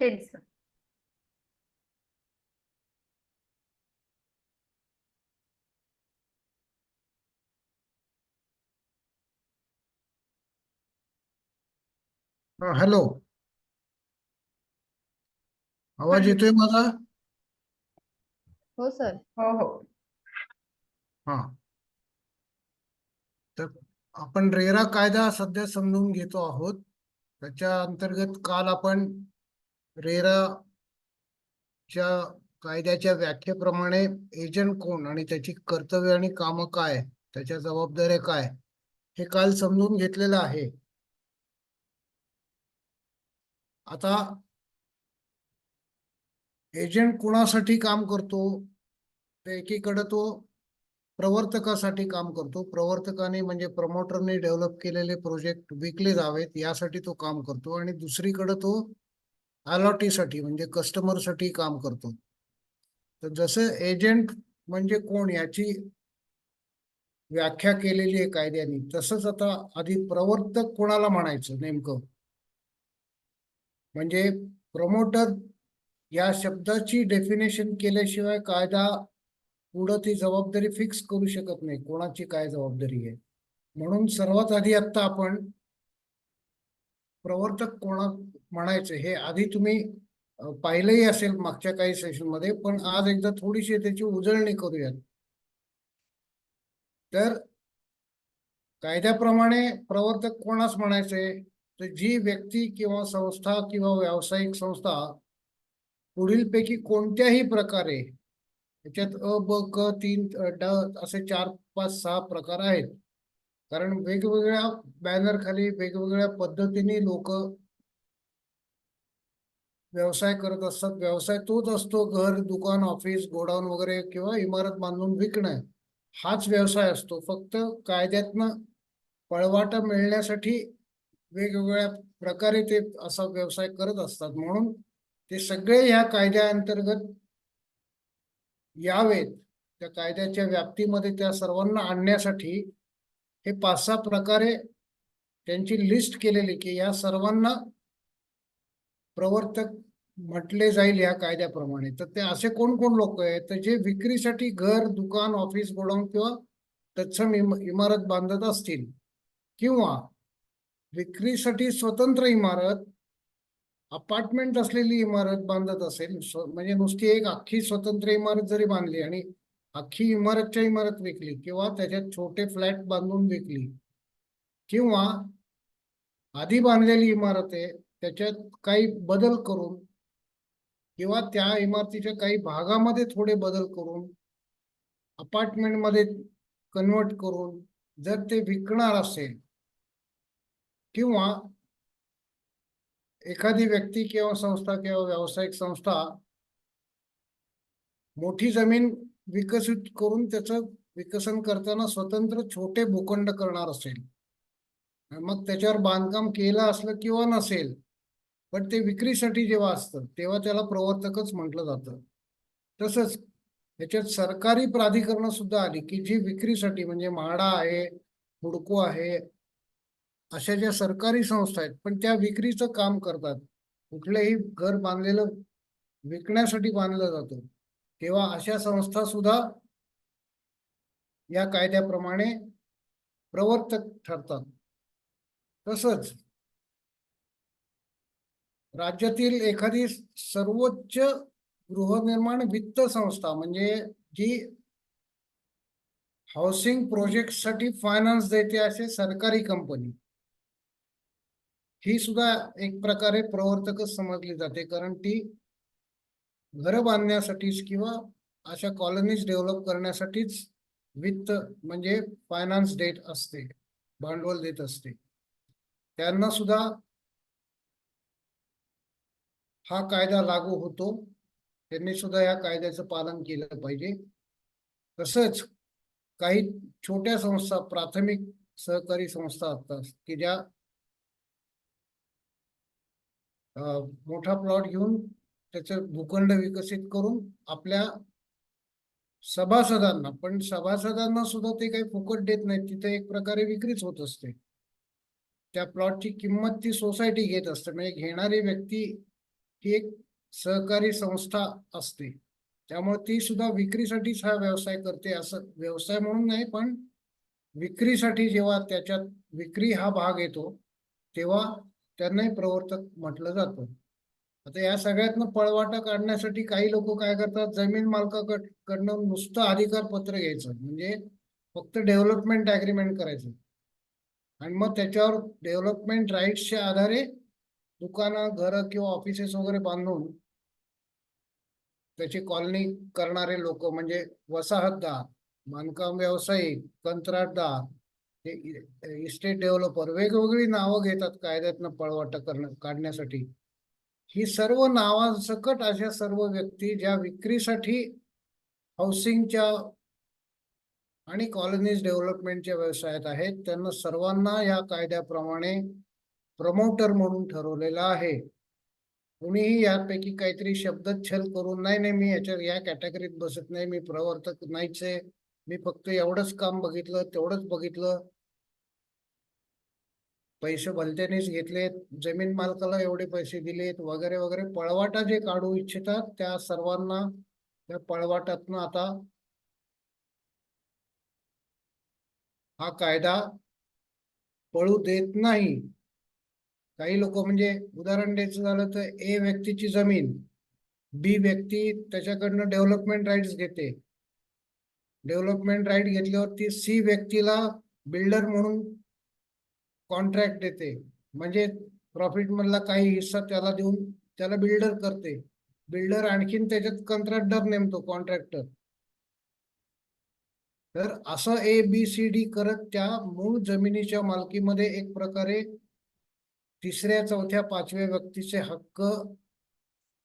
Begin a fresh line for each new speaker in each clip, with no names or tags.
तेच.
हॅलो. आवाज
हॅलो.
येतोय माझा?
हो सर.
हो हो.
हा. तर आपण रेरा कायदा सध्या समजून घेतो आहोत. त्याच्या अंतर्गत काल आपण रेराच्या कायद्याच्या व्याख्येप्रमाणे एजंट कोण आणि त्याची कर्तव्य आणि कामं काय, त्याच्या जबाबदाऱ्या काय, हे काल समजून घेतलेलं आहे. आता एजंट कोणासाठी काम करतो? तर एकीकडे तो प्रवर्तकासाठी काम करतो. प्रवर्तकाने म्हणजे प्रमोटरने डेव्हलप केलेले प्रोजेक्ट विकले जावेत यासाठी तो काम करतो, आणि दुसरीकडे तो अलॉटीसाठी म्हणजे कस्टमरसाठी काम करतो. तर जसं एजंट म्हणजे कोण याची व्याख्या केलेली आहे कायद्याने, तसंच आता आधी प्रवर्तक कोणाला म्हणायचं नेमकं, म्हणजे प्रमोटर या शब्दाची डेफिनेशन केल्याशिवाय कायदा पुढं ती जबाबदारी फिक्स करू शकत नाही कोणाची काय जबाबदारी आहे. म्हणून सर्वात आधी आता आपण प्रवर्तक कोणा म्हणायचं हे आधी तुम्ही पाहिलंही असेल मागच्या काही सेशन मध्ये, पण आज एकदा थोडीशी त्याची उजळणी करूयात. तर कायद्याप्रमाणे प्रवर्तक कोणास म्हणायचे? तर जी व्यक्ती किंवा संस्था किंवा व्यावसायिक संस्था पुढीलपैकी कोणत्याही प्रकारे, त्याच्यात अ ब क तीन ड असे 4 5 6 प्रकार आहेत. कारण वेगवेगळ्या बॅनर खाली वेगवेगळ्या पद्धतीने लोक व्यवसाय करत असतात. व्यवसाय तोच असतो, घर दुकान ऑफिस गोडाऊन वगैरे किंवा इमारत बांधून विकणं, हाच व्यवसाय असतो. फक्त कायद्यातनं पळवाटा मिळण्यासाठी वेगवेगळ्या प्रकारे ते असा व्यवसाय करत असतात. म्हणून ते सगळे ह्या कायद्याअंतर्गत यावेत, त्या कायद्याच्या व्याप्तीमध्ये त्या सर्वांना आणण्यासाठी हे 5 6 प्रकारे त्यांची लिस्ट केलेली की या सर्वांना प्रवर्तक म्हटले जाईल या कायद्याप्रमाणे. तर ते असे कोण कोण लोक आहेत? तर जे विक्रीसाठी घर दुकान ऑफिस गोडाऊन किंवा तत्सम इमारत बांधत असतील, किंवा विक्रीसाठी स्वतंत्र इमारत अपार्टमेंट असलेली इमारत बांधत असेल, म्हणजे नुसती एक अख्खी स्वतंत्र इमारत जरी बांधली आणि अख्खी इमारतच्या इमारत विकली, किंवा त्याच्यात छोटे फ्लॅट बांधून विकली, किंवा आधी बांधलेली इमारत आहे त्याच्यात काही बदल करून किंवा त्या इमारतीच्या काही भागामध्ये थोडे बदल करून अपार्टमेंट मध्ये कन्वर्ट करून जर ते विकणार असेल, किंवा एखादी व्यक्ती किंवा संस्था किंवा व्यावसायिक संस्था मोठी जमीन विकसित करून त्याचं विकसन करताना स्वतंत्र छोटे भूखंड करणार असेल, मग त्याच्यावर बांधकाम केलं असलं किंवा नसेल, पण ते विक्रीसाठी जेव्हा असतं तेव्हा त्याला प्रवर्तकच म्हटलं जातं. तसंच याच्यात सरकारी प्राधिकरण सुद्धा आली की जी विक्रीसाठी, म्हणजे म्हाडा आहे हुडको आहे, अशा ज्या सरकारी संस्था आहेत पण त्या विक्रीचं काम करतात, कुठलंही घर बांधलेलं विकण्यासाठी बांधलं जातं, तेव्हा अशा संस्था सुद्धा या कायद्याप्रमाणे प्रवर्तक ठरतात. तसंच राज्यातील एखादी सर्वोच्च गृहनिर्माण वित्त संस्था, म्हणजे जी हाऊसिंग प्रोजेक्टसाठी फायनान्स देते असे सरकारी कंपनी, ही सुद्धा एक प्रकारे प्रवर्तकच समजली जाते. कारण ती घरं बांधण्यासाठीच किंवा अशा कॉलनीज डेव्हलप करण्यासाठीच वित्त म्हणजे फायनान्स देत असते, भांडवल देत असते. त्यांना सुद्धा हा कायदा लागू होतो. त्यांनी सुद्धा या कायद्याचं पालन केलं पाहिजे. तसंच काही छोट्या संस्था, प्राथमिक सहकारी संस्था असतात की ज्या मोठा प्लॉट घेऊन त्याचं भूखंड विकसित करून आपल्या सभासदांना, पण सभासदांना सुद्धा ते काही फुकट देत नाहीत, तिथे एक प्रकारे विक्रीच होत असते. त्या प्लॉटची किंमत ती सोसायटी घेत असते, म्हणजे घेणारी व्यक्ती ही एक सहकारी संस्था असते, त्यामुळे ती सुद्धा विक्रीसाठीच हा व्यवसाय करते, असं व्यवसाय म्हणून नाही, पण विक्रीसाठी जेव्हा त्याच्यात विक्री हा भाग येतो तेव्हा त्यांनाही प्रवर्तक म्हटलं जातं. आता या सगळ्यातनं पळवाटा काढण्यासाठी काही लोक काय करतात, जमीन मालकाकडनं नुसतं अधिकार पत्र घ्यायचं, म्हणजे फक्त डेव्हलपमेंट अग्रीमेंट करायचं आणि मग त्याच्यावर डेव्हलपमेंट राईट्सच्या आधारे दुकानं, घरं किंवा ऑफिसेस वगैरे बांधून त्याची कॉलनी करणारे लोक म्हणजे वसाहतदार, बांधकाम व्यावसायिक, कंत्राटदार, इस्टेट डेव्हलपर वेगवेगळी नावं घेतात कायद्यातनं पळवाटा काढण्यासाठी. ही सर्व नावांसकट अशा सर्व व्यक्ती ज्या विक्रीसाठी हाऊसिंगच्या आणि कॉलनीज डेव्हलपमेंटच्या व्यवसायात आहेत, त्यांना सर्वांना या कायद्याप्रमाणे प्रमोटर म्हणून ठरवलेला आहे. कुणीही यापैकी काहीतरी शब्दच्छल करून नाही नाही मी या कॅटेगरीत बसत नाही, मी प्रवर्तक नाहीच आहे, मी फक्त एवढंच काम बघितलं, तेवढंच बघितलं, पैसे भलत्यानेच घेतलेत, जमीन मालकाला एवढे पैसे दिलेत वगैरे वगैरे पळवाटा जे काढू इच्छितात त्या सर्वांना त्या पळवाटातनं आता हा कायदा पळू देत नाही. काही लोक म्हणजे उदाहरण द्यायचं झालं तर ए व्यक्तीची जमीन बी व्यक्ती त्याच्याकडनं डेव्हलपमेंट राईट्स घेते, डेव्हलपमेंट राईट घेतल्यावर ती सी व्यक्तीला बिल्डर म्हणून कॉन्ट्रॅक्ट देते, म्हणजे प्रॉफिट मधला काही हिस्सा त्याला देऊन त्याला बिल्डर करते. बिल्डर आणखीन त्याच्यात कंत्राटदार नेमतो, कॉन्ट्रॅक्टर. तर असं ए बी सी डी करत त्या मूळ जमिनीच्या मालकीमध्ये एक प्रकारे तिसऱ्या, चौथ्या, पाचव्या व्यक्तीचे हक्क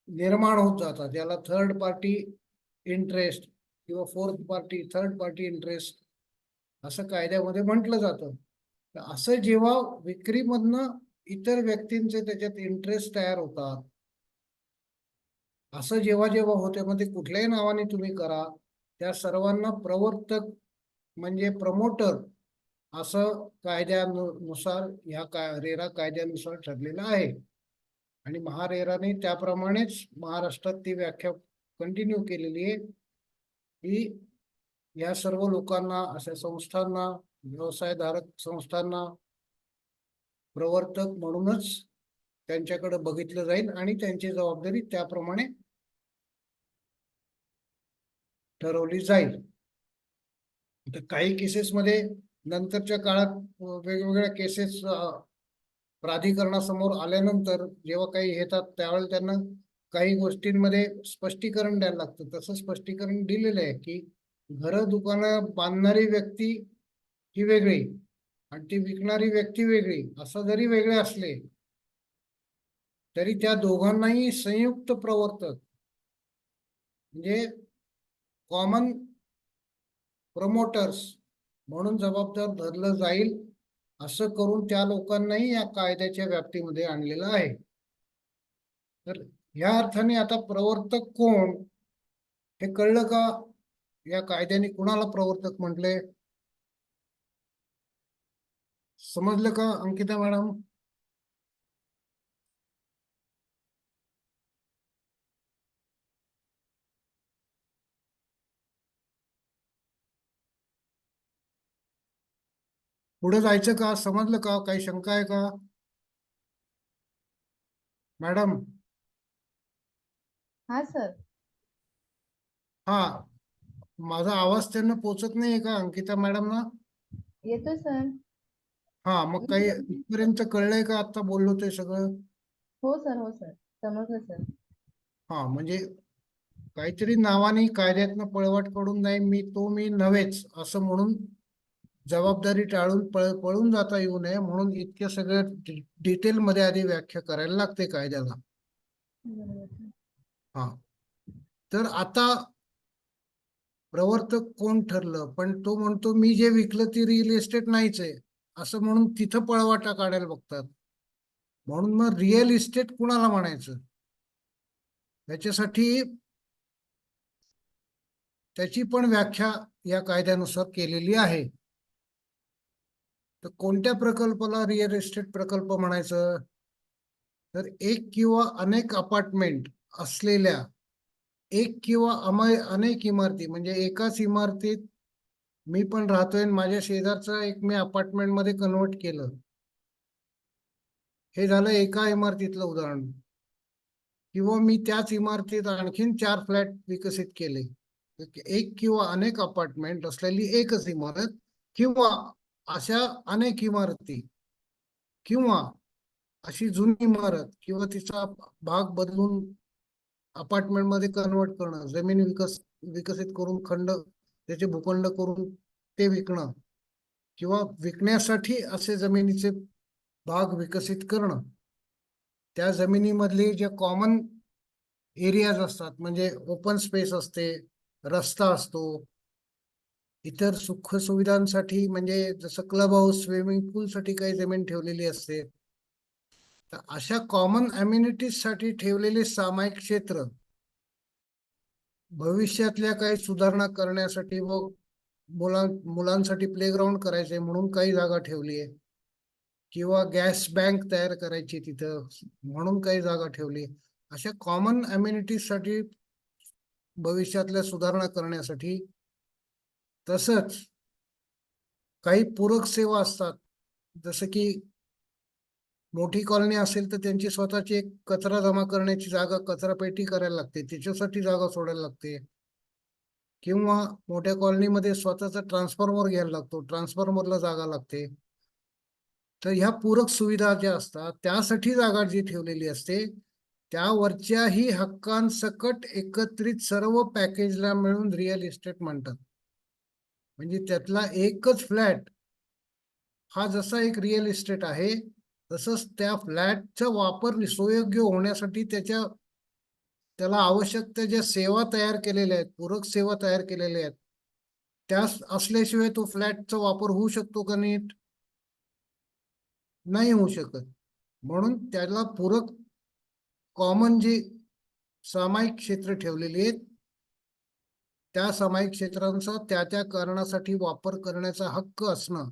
निर्माण होत जातात. याला थर्ड पार्टी इंटरेस्ट किंवा fourth party, third party interest असं कायद्यामध्ये म्हटलं जातं. असं जेव्हा विक्रीमधनं इतर व्यक्तींचे त्याच्यात इंटरेस्ट तयार होतात, असं जेव्हा जेव्हा होते, मग ते कुठल्याही नावाने तुम्ही करा, त्या सर्वांना प्रवर्तक म्हणजे प्रमोटर असं कायद्यानुसार रेरा कायद्यानुसार ठरलेलं आहे. आणि महारेराने त्याप्रमाणेच महाराष्ट्रात ती व्याख्या कंटिन्यू केलेली आहे की या सर्व लोकांना, अशा संस्थांना, व्यवसायधारक संस्थांना प्रवर्तक म्हणूनच त्यांच्याकडे बघितलं जाईल आणि त्यांची जबाबदारी त्याप्रमाणे ठरवली जाईल. तर काही केसेसमध्ये नंतरच्या काळात वेगवेगळ्या केसेस प्राधिकरणासमोर आल्यानंतर जेव्हा काही येतात त्यावेळेला त्यांना काही गोष्टींमध्ये स्पष्टीकरण द्यायला लागतं. तसं स्पष्टीकरण दिलेलं आहे की घरं, दुकानं बांधणारी व्यक्ती ही वेगळी आणि ती विकणारी व्यक्ती वेगळी, असं जरी वेगळे असले तरी त्या दोघांनाही संयुक्त प्रवर्तक म्हणजे कॉमन प्रमोटर्स म्हणून जबाबदार धरलं जाईल, असं करून त्या लोकांनाही या कायद्याच्या व्याप्तीमध्ये आणलेलं आहे. तर या अर्थाने आता प्रवर्तक कोण हे कळलं का? या कायद्याने कुणाला प्रवर्तक म्हटले समजलं का अंकिता मॅडम? पुढे जायचं का? समजलं का? काही शंका आहे का मॅडम?
हा सर.
हा, माझा आवाज त्यांना पोचत नाहीये का अंकिता मॅडम ना?
येतो सर.
हा, मग काही इथपर्यंत कळलंय का आता बोललो ते सगळं?
हो सर, हो सर, समजलं सर.
हा, म्हणजे काहीतरी नावाने कायद्यातनं पळवाट करून नाही, मी नव्हेच असं म्हणून जबाबदारी टाळून पळून जाता येऊ नये म्हणून इतक्या सगळ्या डिटेलमध्ये आधी व्याख्या करायला लागते कायद्याला. हा, तर आता प्रवर्तक कोण ठरलं, पण तो म्हणतो मी जे विकलं ती रिअल इस्टेट नाहीच आहे असं म्हणून तिथं पळवाटा काढायला बघतात. म्हणून मग रिअल इस्टेट कुणाला म्हणायचं, त्याच्यासाठी त्याची पण व्याख्या या कायद्यानुसार केलेली आहे. तर कोणत्या प्रकल्पाला रिअल इस्टेट प्रकल्प म्हणायचं? तर एक किंवा अनेक अपार्टमेंट असलेल्या एक किंवा अनेक इमारती, म्हणजे एकाच इमारतीत मी पण राहतोय आणि माझ्या शेजारचं एक मी अपार्टमेंट मध्ये कन्वर्ट केलं. हे झालं एका इमारतीतलं उदाहरण. किंवा मी त्याच इमारतीत आणखीन 4 फ्लॅट विकसित केले. एक किंवा अनेक अपार्टमेंट असलेली एकच इमारत, किंवा अशा अनेक इमारती, किंवा अशी जुनी इमारत किंवा तिचा भाग बदलून अपार्टमेंट मध्ये कन्वर्ट करणं, जमीन विकसित करून खंड त्याचे भूखंड करून ते विकणं, किंवा विकण्यासाठी असे जमिनीचे भाग विकसित करणं. त्या जमिनीमधली जे कॉमन एरियाज असतात, म्हणजे ओपन स्पेस असते, रस्ता असतो, इतर सुख सुविधांसाठी म्हणजे जसं क्लब हाऊस, स्विमिंग पूल साठी काही जमीन ठेवलेली असते. तर अशा कॉमन अम्युनिटीज साठी ठेवलेले सामायिक क्षेत्र भविष्यातल्या काही सुधारणा करण्यासाठी व मुलांसाठी प्लेग्राऊंड करायचे म्हणून काही जागा ठेवली आहे, किंवा गॅस बँक तयार करायची तिथं म्हणून काही जागा ठेवली. अशा कॉमन अम्युनिटीज साठी, भविष्यातल्या सुधारणा करण्यासाठी. तसंच काही पूरक सेवा असतात, जसं की मोठी कॉलनी असेल तर त्यांची स्वतःची एक कचरा जमा करण्याची जागा, कचरा पेटी करायला लागते, त्याच्यासाठी जागा सोडायला लागते. किंवा मोठ्या कॉलनीमध्ये स्वतःचा ट्रान्सफॉर्मर घ्यायला लागतो, ट्रान्सफॉर्मरला जागा लागते. तर ह्या पूरक सुविधा ज्या असतात त्यासाठी जागा जी ठेवलेली असते, त्यावरच्याही हक्कांसकट एकत्रित सर्व पॅकेजला मिळून रिअल इस्टेट म्हणतात. म्हणजे त्यातला एकच फ्लॅट हा जसा एक रिअल इस्टेट आहे, तसंच त्या फ्लॅटचा वापर सुयोग्य होण्यासाठी त्याला आवश्यक त्या ज्या सेवा तयार केलेल्या आहेत, पूरक सेवा तयार केलेल्या आहेत, त्या असल्याशिवाय तो फ्लॅटचा वापर होऊ शकतो का नीट? नाही होऊ शकत. म्हणून त्याला पूरक कॉमन जी सामायिक क्षेत्र ठेवलेली आहेत, त्या सामायिक क्षेत्रांचा त्या त्या कारणासाठी वापर करण्याचा हक्क असणं,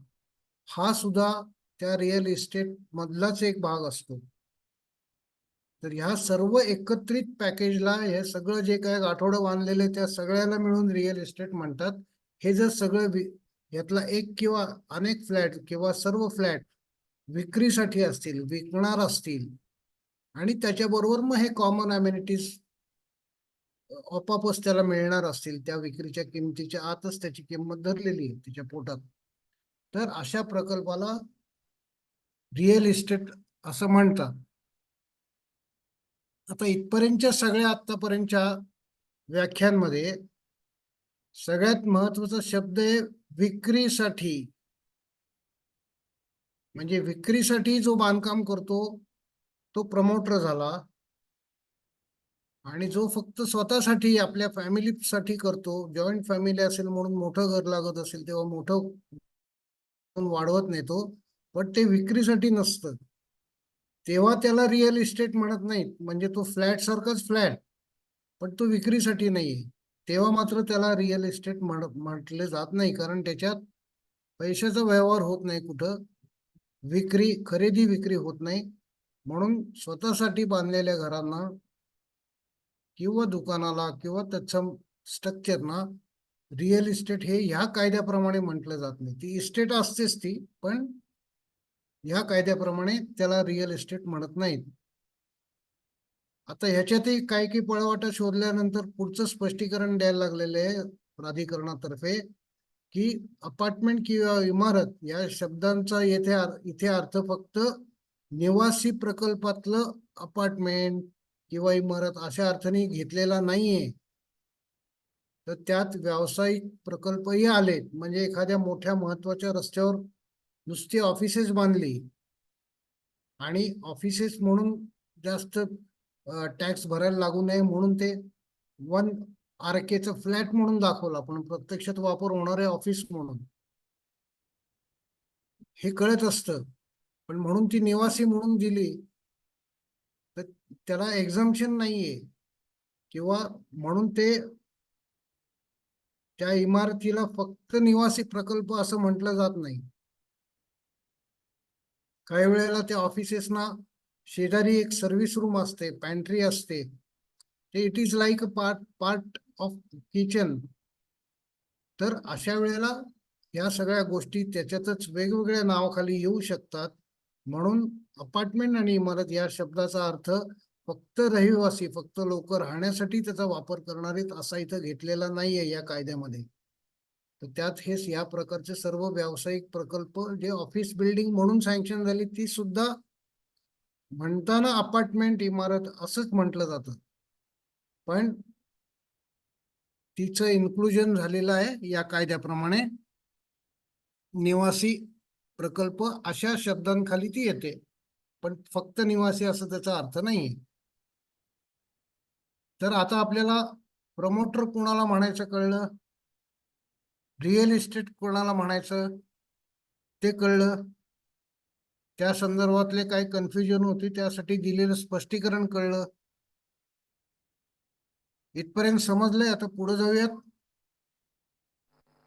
हा सुद्धा त्या रिअल इस्टेट मधलाच एक भाग असतो. तर ह्या सर्व एकत्रित पॅकेजला हे सगळं जे काय आठवडं बांधलेले त्या सगळ्याला मिळून रिअल इस्टेट म्हणतात. हे जर सगळं यातला एक किंवा अनेक फ्लॅट किंवा सर्व फ्लॅट विक्रीसाठी असतील, विकणार असतील, आणि त्याच्याबरोबर मग हे कॉमन अम्युनिटीज आपोआपच त्याला मिळणार असतील, त्या विक्रीच्या किमतीच्या आतच त्याची किंमत धरलेली आहे तिच्या पोटात, तर अशा प्रकल्पाला रिअल इस्टेट असं म्हणतात. आता इथपर्यंतच्या सगळ्या आतापर्यंतच्या व्याख्यांमध्ये सगळ्यात महत्वाचा शब्द आहे विक्रीसाठी. म्हणजे विक्रीसाठी जो बांधकाम करतो तो प्रमोटर झाला, आणि जो फक्त स्वतःसाठी आपल्या फॅमिलीसाठी करतो, जॉईंट फॅमिली असेल म्हणून मोठं घर लागत असेल तेव्हा मोठं वाढवत नेतो, पण ते विक्रीसाठी नसतं, तेव्हा त्याला रिअल इस्टेट म्हणत नाहीत. म्हणजे तो फ्लॅट सारखाच फ्लॅट, पण तो विक्रीसाठी नाहीये, तेव्हा मात्र त्याला रिअल इस्टेट म्हटले जात नाही, कारण त्याच्यात पैशाचा व्यवहार होत नाही कुठं, खरेदी विक्री होत नाही. म्हणून स्वतःसाठी बांधलेल्या घरांना किंवा दुकानाला किंवा तत्सम स्ट्रक्चरना रिअल इस्टेट हे ह्या कायद्याप्रमाणे म्हटलं जात नाही. ती इस्टेट असतेच ती, पण ह्या कायद्याप्रमाणे त्याला रिअल इस्टेट म्हणत नाहीत. आता ह्याच्यातही काही काही पळवाटा शोधल्यानंतर पुढचं स्पष्टीकरण द्यायला लागलेले आहे प्राधिकरणातर्फे, की अपार्टमेंट किंवा इमारत या शब्दांचा इथे अर्थ फक्त निवासी प्रकल्पातलं अपार्टमेंट किंवा इमारत अशा अर्थाने घेतलेला नाहीये. तर त्यात व्यावसायिक प्रकल्पही आले, म्हणजे एखाद्या मोठ्या महत्वाच्या रस्त्यावर नुसती ऑफिसेस बांधली आणि ऑफिसेस म्हणून जास्त टॅक्स भरायला लागू नये म्हणून ते 1 RK फ्लॅट म्हणून दाखवला, पण प्रत्यक्षात वापर होणारे ऑफिस म्हणून हे कळत असतं, पण म्हणून ती निवासी म्हणून दिली तर त्याला एक्झम्पशन नाहीये, किंवा म्हणून त्या इमारतीला फक्त निवासी प्रकल्प असं म्हटलं जात नाही. काही वेळेला त्या ऑफिसेसना शेजारी एक सर्व्हिस रूम असते, पॅन्ट्री असते, ते it is like a part part of kitchen. तर अशा वेळेला या सगळ्या गोष्टी त्याच्यातच वेगवेगळ्या नावाखाली येऊ शकतात. म्हणून अपार्टमेंट आणि इमारत या शब्दाचा अर्थ फक्त रहिवासी, फक्त लोक राहण्यासाठी त्याचा वापर करणारे असा इथं घेतलेला नाहीये या कायद्यामध्ये. तर त्यात हे या प्रकारचे सर्व व्यावसायिक प्रकल्प जे ऑफिस बिल्डिंग म्हणून सँक्शन झाली ती सुद्धा म्हणताना अपार्टमेंट इमारत असंच म्हटलं जातं, पण तिचं इन्क्लुजन झालेलं आहे या कायद्याप्रमाणे. निवासी प्रकल्प अशा शब्दांखाली ती येते, पण फक्त निवासी असं त्याचा अर्थ नाही. तर आता आपल्याला प्रमोटर कोणाला म्हणायचं कळलं, रिअल इस्टेट कोणाला म्हणायचं ते कळलं, त्या संदर्भातले काही कन्फ्युजन होती त्यासाठी दिलेलं स्पष्टीकरण कळलं. इथपर्यंत समजलंय. आता पुढे जाऊयात.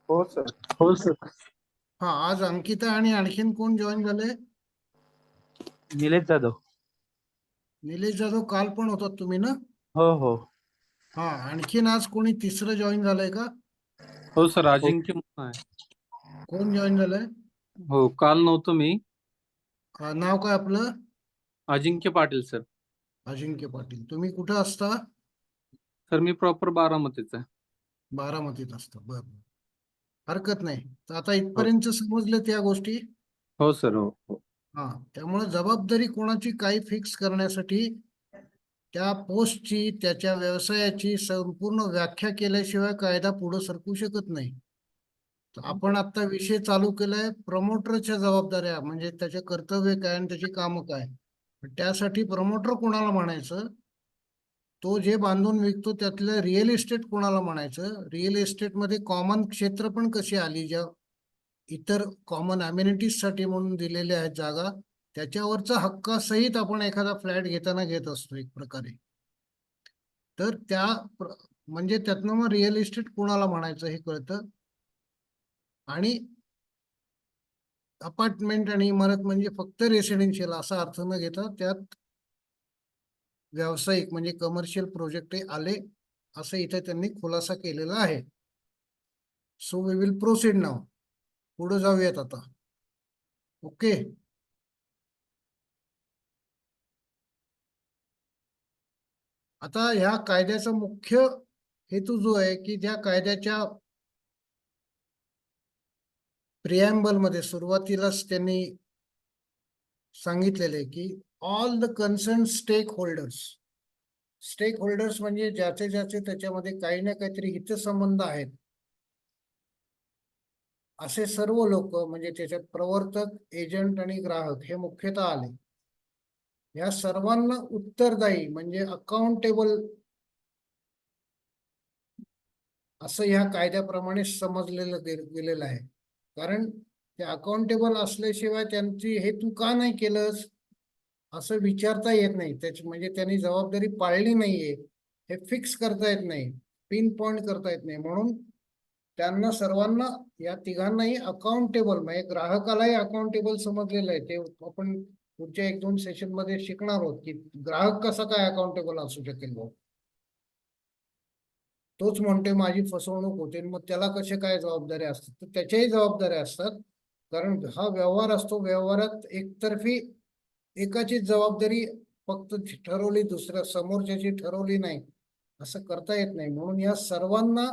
हो सर.
हो सर.
हा, आज अंकिता आणि आणखीन कोण जॉईन झाले?
निलेश जाधव.
निलेश जाधव काल पण होतात तुम्ही ना?
हो हो
हा, आणखीन आज कोणी तिसरं जॉईन झालंय का?
हो सर, अजिंक्य म्हणून आहे.
कोण जॉईन झालंय?
हो, काल नव्हतो मी.
नाव काय आपलं?
अजिंक्य पाटील सर.
अजिंक्य पाटील. तुम्ही कुठं असता?
सर मी प्रॉपर बारामतीचा आहे.
बारामतीत असता. बरं, हरकत नाही. तर आता
हो
इथपर्यंत समजले त्या गोष्टी.
हो सर. हो हो
हा, त्यामुळे जबाबदारी कोणाची काही फिक्स करण्यासाठी त्या पोस्टची, त्याच्या व्यवसायाची संपूर्ण व्याख्या केल्याशिवाय कायदा पुढे सरकू शकत नाही. तर आपण आता विषय चालू केलाय प्रमोटरच्या जबाबदाऱ्या, म्हणजे त्याचे कर्तव्य काय आणि त्याची कामं काय. त्यासाठी प्रमोटर कोणाला म्हणायचं, तो जे बांधून विकतो त्यातलं रिअल इस्टेट कोणाला म्हणायचं, रिअल इस्टेटमध्ये कॉमन क्षेत्र पण कशी आली, ज्या इतर कॉमन अम्युनिटीज साठी म्हणून दिलेल्या आहेत जागा, त्याच्यावरचा हक्कासहित आपण एखादा फ्लॅट घेताना घेत असतो एक प्रकारे. तर म्हणजे त्यातनं मग रिअल इस्टेट कोणाला म्हणायचं हे कळतं. आणि अपार्टमेंट आणि इमारत म्हणजे फक्त रेसिडेन्शियल असा अर्थ न घेता त्यात व्यावसायिक म्हणजे कमर्शियल प्रोजेक्ट आले, असं इथे त्यांनी खुलासा केलेला आहे. सो वी विल प्रोसीड नाव. पुढे जाऊयात आता. ओके. आता ह्या कायद्याचा मुख्य हेतू जो आहे की त्या कायद्याच्या प्रिॲम्बल मध्ये सुरुवातीलाच त्यांनी सांगितलेले की all the concern stakeholders. Stakeholders म्हणजे ज्याचे ज्याचे त्याच्यामध्ये काही ना काहीतरी हितसंबंध आहेत असे सर्व लोक, म्हणजे त्याच्यात प्रवर्तक, एजंट आणि ग्राहक हे मुख्यतः आले. या सर्वांना उत्तरदायी म्हणजे अकाउंटेबल असं ह्या कायद्याप्रमाणे समजलेलं गेलेलं आहे. कारण ते अकाउंटेबल असल्याशिवाय त्यांची हे तू का नाही केलंस असं विचारता येत नाही. त्याची म्हणजे त्यांनी जबाबदारी पाळली नाहीये हे फिक्स करता येत नाही, पिन पॉइंट करता येत नाही. म्हणून त्यांना सर्वांना, या तिघांनाही अकाउंटेबल म्हणजे ग्राहकालाही अकाउंटेबल समजलेलं आहे. ते आपण पुढच्या 1-2 सेशन मध्ये शिकणार आहोत की ग्राहक कसा काय अकाउंटेबल असू शकेल. तोच म्हणते माझी फसवणूक होते, मग त्याला कशा काय जबाबदाऱ्या असतात, तर त्याच्याही जबाबदाऱ्या असतात. कारण हा व्यवहार असतो, व्यवहारात एकतर्फी एकाची जबाबदारी फक्त ठरवली, दुसऱ्या समोरच्याची ठरवली नाही असं करता येत नाही. म्हणून या सर्वांना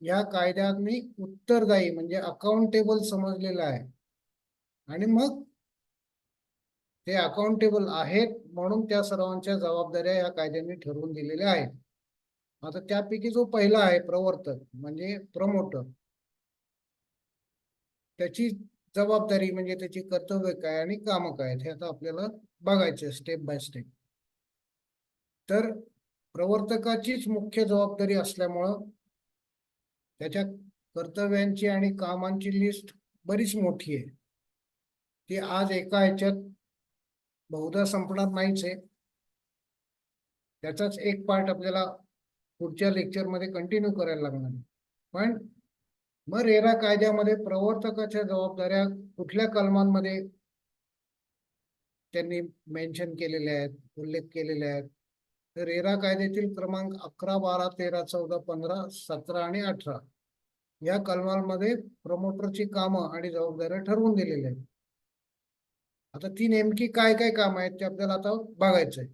या कायद्याने उत्तरदायी म्हणजे अकाउंटेबल समजलेलं आहे. आणि मग ते अकाउंटेबल आहेत म्हणून त्या सर्वांच्या जबाबदाऱ्या या कायद्याने ठरवून दिलेल्या आहेत. आता त्यापैकी जो पहिला आहे प्रवर्तक म्हणजे प्रमोटर, त्याची जबाबदारी म्हणजे त्याची कर्तव्य काय आणि कामं काय हे आता आपल्याला बघायचे स्टेप बाय स्टेप. तर प्रवर्तकाचीच मुख्य जबाबदारी असल्यामुळं त्याच्या कर्तव्यांची आणि कामांची लिस्ट बरीच मोठी आहे. ती आज एका ह्याच्यात बहुधा संपणार नाहीच आहे. त्याचाच एक पार्ट आपल्याला पुढच्या लेक्चरमध्ये कंटिन्यू करायला लागणार आहे. पण मग रेरा कायद्यामध्ये प्रवर्तकाच्या जबाबदाऱ्या कुठल्या कलमांमध्ये त्यांनी मेन्शन केलेले आहेत, उल्लेख केलेले आहेत. तर रेरा कायद्यातील क्रमांक 11, 12, 13, 14, 15, 17 आणि 18 या कलमांमध्ये प्रमोटरची कामं आणि जबाबदाऱ्या ठरवून दिलेल्या आहेत. आता ती नेमकी काय काय कामं आहेत ते आपल्याला आता बघायचं आहे.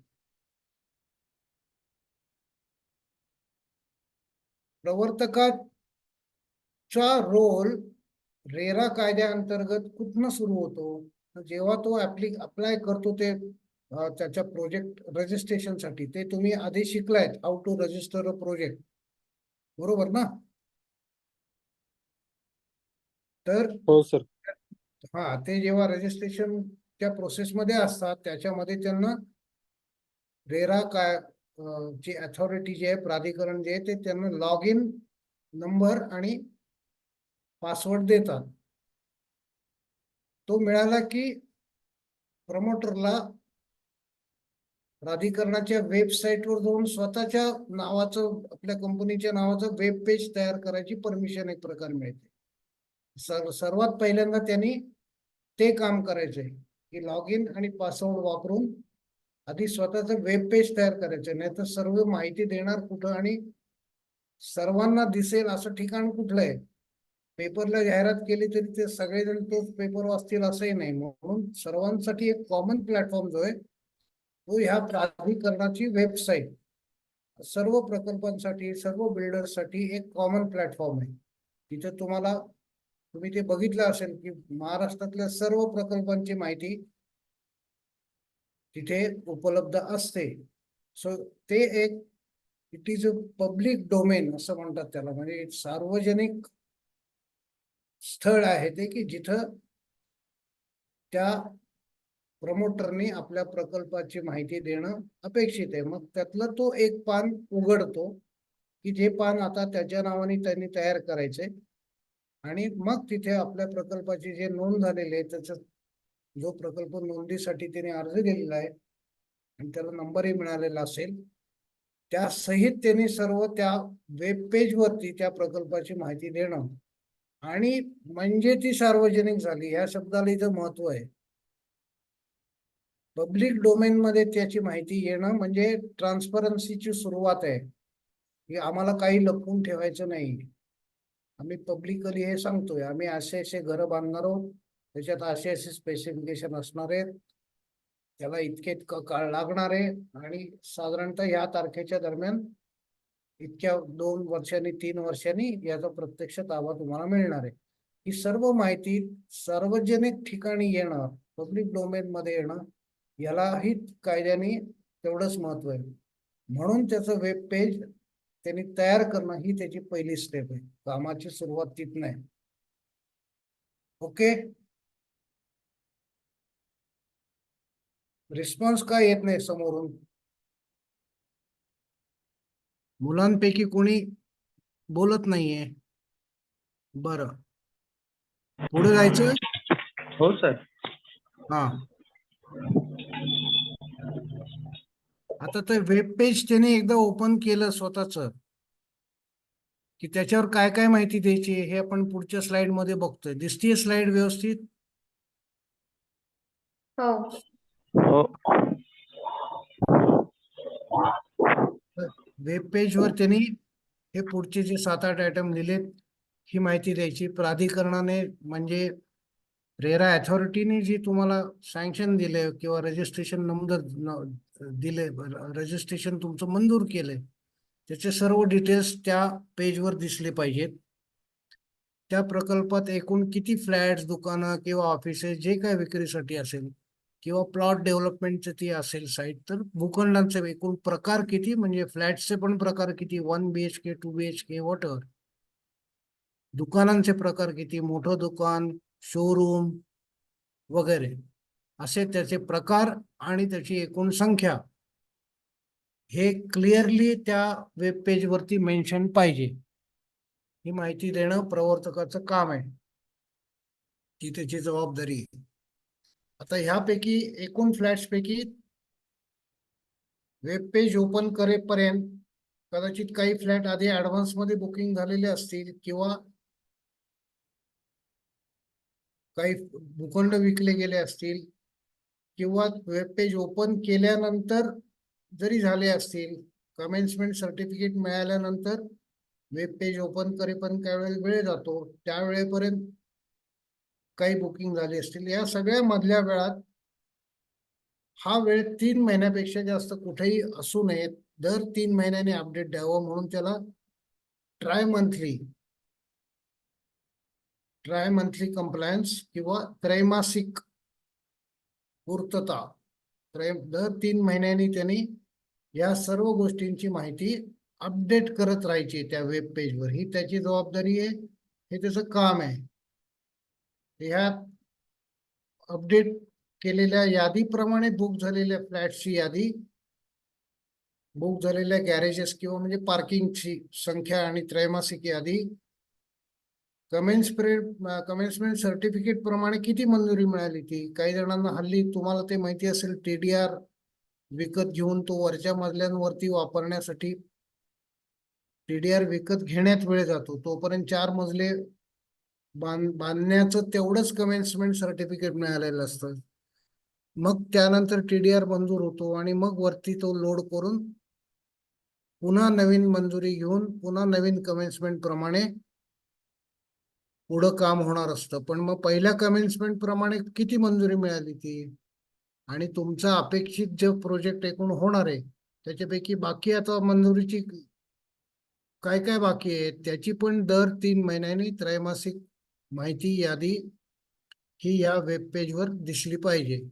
प्रवर्तकाचा रोल रेरा कायद्याअंतर्गत कुठनं सुरू होतो? जेव्हा तो अप्लाय करतो ते त्याच्या प्रोजेक्ट रजिस्ट्रेशनसाठी, ते तुम्ही आधी शिकलायत, how to register a project, बरोबर ना? तर
हो सर.
हा, ते जेव्हा रजिस्ट्रेशनच्या प्रोसेसमध्ये असतात त्याच्यामध्ये त्यांना रेरा काय जी अथॉरिटी जी आहे, प्राधिकरण जे आहे, ते त्यांना लॉग इन नंबर आणि पासवर्ड देतात. तो मिळाला की प्रमोटरला प्राधिकरणाच्या वेबसाईटवर जाऊन स्वतःच्या नावाचं, आपल्या कंपनीच्या नावाचं वेब पेज तयार करायची परमिशन एक प्रकार मिळते. सर्वात पहिल्यांदा त्यांनी ते काम करायचंय की लॉग इन आणि पासवर्ड वापरून आधी स्वतःचं वेब पेज तयार करायचं. नाही तर सर्व माहिती देणार कुठं आणि सर्वांना दिसेल असं ठिकाण कुठलं आहे? पेपरला जाहिरात केली तरी ते सगळेजण तोच पेपर वाचतील असंही नाही. म्हणून सर्वांसाठी एक कॉमन प्लॅटफॉर्म जो आहे तो ह्या प्राधिकरणाची वेबसाईट सर्व प्रकल्पांसाठी, सर्व बिल्डर्ससाठी एक कॉमन प्लॅटफॉर्म आहे. तिथे तुम्ही ते बघितलं असेल की महाराष्ट्रातल्या सर्व प्रकल्पांची माहिती तिथे उपलब्ध असते. सो ते एक it is a public domain असं म्हणतात त्याला, म्हणजे सार्वजनिक स्थळ आहे ते की जिथं त्या प्रमोटरनी आपल्या प्रकल्पाची माहिती देणं अपेक्षित आहे. मग त्यातलं तो एक पान उघडतो की जे पान आता त्याच्या नावाने त्यांनी तयार करायचंय, आणि मग तिथे आपल्या प्रकल्पाची जे नोंद झालेली आहे त्याचा जो प्रकल्प नोंदीसाठी त्याने अर्ज दिलेला आहे आणि त्याला नंबरही मिळालेला असेल, त्या सहित त्यांनी सर्व त्या वेब पेज वरती त्या प्रकल्पाची माहिती देणं, आणि म्हणजे ती सार्वजनिक झाली. या शब्दाला इथं महत्व आहे. पब्लिक डोमेन मध्ये त्याची माहिती येणं म्हणजे ट्रान्सपरन्सीची सुरुवात आहे की आम्हाला काही लपवून ठेवायचं नाही. आम्ही पब्लिकली हे सांगतोय, आम्ही असे घर बांधणार आहोत, त्याच्यात असे स्पेसिफिकेशन असणार आहेत, त्याला इतके काळ लागणार आहे, आणि साधारणतः या तारखेच्या दरम्यान इतक्या 2 वर्षांनी 3 वर्षांनी याचा प्रत्यक्ष ताबा तुम्हाला मिळणार आहे. ही सर्व माहिती सार्वजनिक ठिकाणी येणं, पब्लिक डोमेन मध्ये येणं, यालाही कायद्याने तेवढंच महत्व आहे. म्हणून त्याचं वेब पेज त्यांनी तयार करणं ही त्याची पहिली स्टेप आहे. कामाची सुरुवात तिथनं आहे. ओके, रिस्पॉन्स का येत नाही समोरून? मुलांपैकी कोणी बोलत नाहीये. बरं, पुढे जायचं.
हो सर.
हा, आता ते वेब पेज त्याने एकदा ओपन केलं स्वतःच की त्याच्यावर काय काय माहिती द्यायची हे आपण पुढच्या स्लाइड मध्ये बघतोय. दिसतीये स्लाइड व्यवस्थित?
हो.
हो.
वेब पेज वर त्यांनी हे पुढचे जे 7-8 आयटम दिलेत ही माहिती द्यायची. प्राधिकरणाने म्हणजे रेरा अथॉरिटीने जी तुम्हाला सँक्शन दिले किंवा रजिस्ट्रेशन नंबर दिले, रजिस्ट्रेशन तुमचं मंजूर केलंय, त्याचे सर्व डिटेल्स त्या पेजवर दिसले पाहिजेत. त्या प्रकल्पात एकूण किती फ्लॅट्स, दुकानं किंवा ऑफिसेस जे काय विक्रीसाठी असेल किंवा प्लॉट डेव्हलपमेंटचे ती असेल साईट, तर भूखंडांचे एकूण प्रकार किती, म्हणजे फ्लॅट्सचे पण प्रकार किती, 1 BHK 2 BHK वॉटर, दुकानांचे प्रकार किती, मोठं दुकान, शोरूम वगैरे, असे त्याचे प्रकार आणि त्याची एकूण संख्या हे क्लिअरली त्या वेब पेज वरती मेन्शन पाहिजे. ही माहिती देणं प्रवर्तकाचं काम आहे, ती त्याची जबाबदारी आहे. आता ह्यापैकी एकूण फ्लॅट्स पैकी वेब पेज ओपन करेपर्यंत कदाचित काही फ्लॅट आधी ऍडव्हान्स मध्ये बुकिंग झालेले असतील किंवा काही भूखंड विकले गेले असतील. किंवा वेब पेज ओपन केल्यानंतर जरी झाले असतील, कमेन्समेंट सर्टिफिकेट मिळाल्यानंतर वेब पेज ओपन करेपर्यंत काही वेळ जातो, त्या वेळेपर्यंत काही बुकिंग झाली असतील. या सगळ्या मधल्या वेळात हा वेळ 3 महिन्यापेक्षा जास्त कुठेही असू नये. दर 3 महिन्याने अपडेट द्यावं म्हणून त्याला ट्राय मंथली कंप्लायन्स किंवा त्रैमासिक पूर्तता, दर 3 महिन्यांनी त्यांनी या सर्व गोष्टींची माहिती अपडेट करत राहायची त्या वेब पेजवर. ही त्याची जबाबदारी आहे, हे त्याचं काम आहे. ह्या अपडेट केलेल्या यादीप्रमाणे बुक झालेल्या फ्लॅटची यादी, बुक झालेल्या गॅरेजेस किंवा म्हणजे पार्किंगची संख्या आणि त्रैमासिक यादी, कमेन्समेंट सर्टिफिकेट प्रमाणे किती मंजुरी मिळाली ती. काही जणांना हल्ली तुम्हाला ते माहिती असेल, TDR विकत घेऊन तो वरच्या मजल्यांवरती वापरण्यासाठी TDR विकत घेण्यात वेळ जातो. तोपर्यंत 4 मजले बांधण्याचं तेवढंच कमेन्समेंट सर्टिफिकेट मिळालेलं असतं. मग त्यानंतर TDR मंजूर होतो आणि मग वरती तो लोड करून पुन्हा नवीन मंजुरी घेऊन पुन्हा नवीन कमेन्समेंट प्रमाणे पुढं काम होणार असतं. पण मग पहिल्या कमेन्समेंट प्रमाणे किती मंजुरी मिळाली ती, आणि तुमचा अपेक्षित जे प्रोजेक्ट एकूण होणार आहे त्याच्यापैकी बाकी आता मंजुरीची काय काय बाकी आहे त्याची पण दर 3 महिन्यांनी त्रैमासिक माहिती यादी ही या वेब पेजवर दिसली पाहिजे.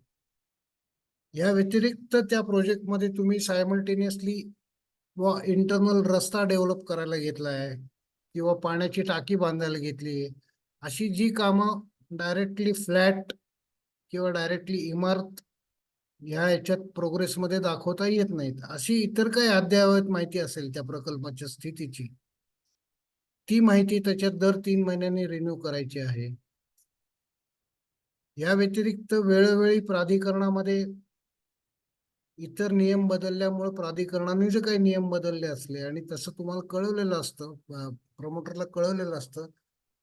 या व्यतिरिक्त त्या प्रोजेक्टमध्ये तुम्ही सायमल्टेनियसली व इंटरनल रस्ता डेव्हलप करायला घेतला आहे किंवा पाण्याची टाकी बांधायला घेतली आहे, अशी जी कामं डायरेक्टली फ्लॅट किंवा डायरेक्टली इमारत ह्या याच्यात प्रोग्रेसमध्ये दाखवता येत नाहीत, अशी इतर काही अद्ययावत माहिती असेल त्या प्रकल्पाच्या स्थितीची, ती माहिती त्याच्यात दर 3 महिन्यांनी रिन्यू करायची आहे. या व्यतिरिक्त वेळोवेळी प्राधिकरणामध्ये इतर नियम बदलल्यामुळे प्राधिकरणाने जे काही नियम बदलले असले आणि तसं तुम्हाला कळवलेलं असतं, प्रमोटरला कळवलेलं असतं,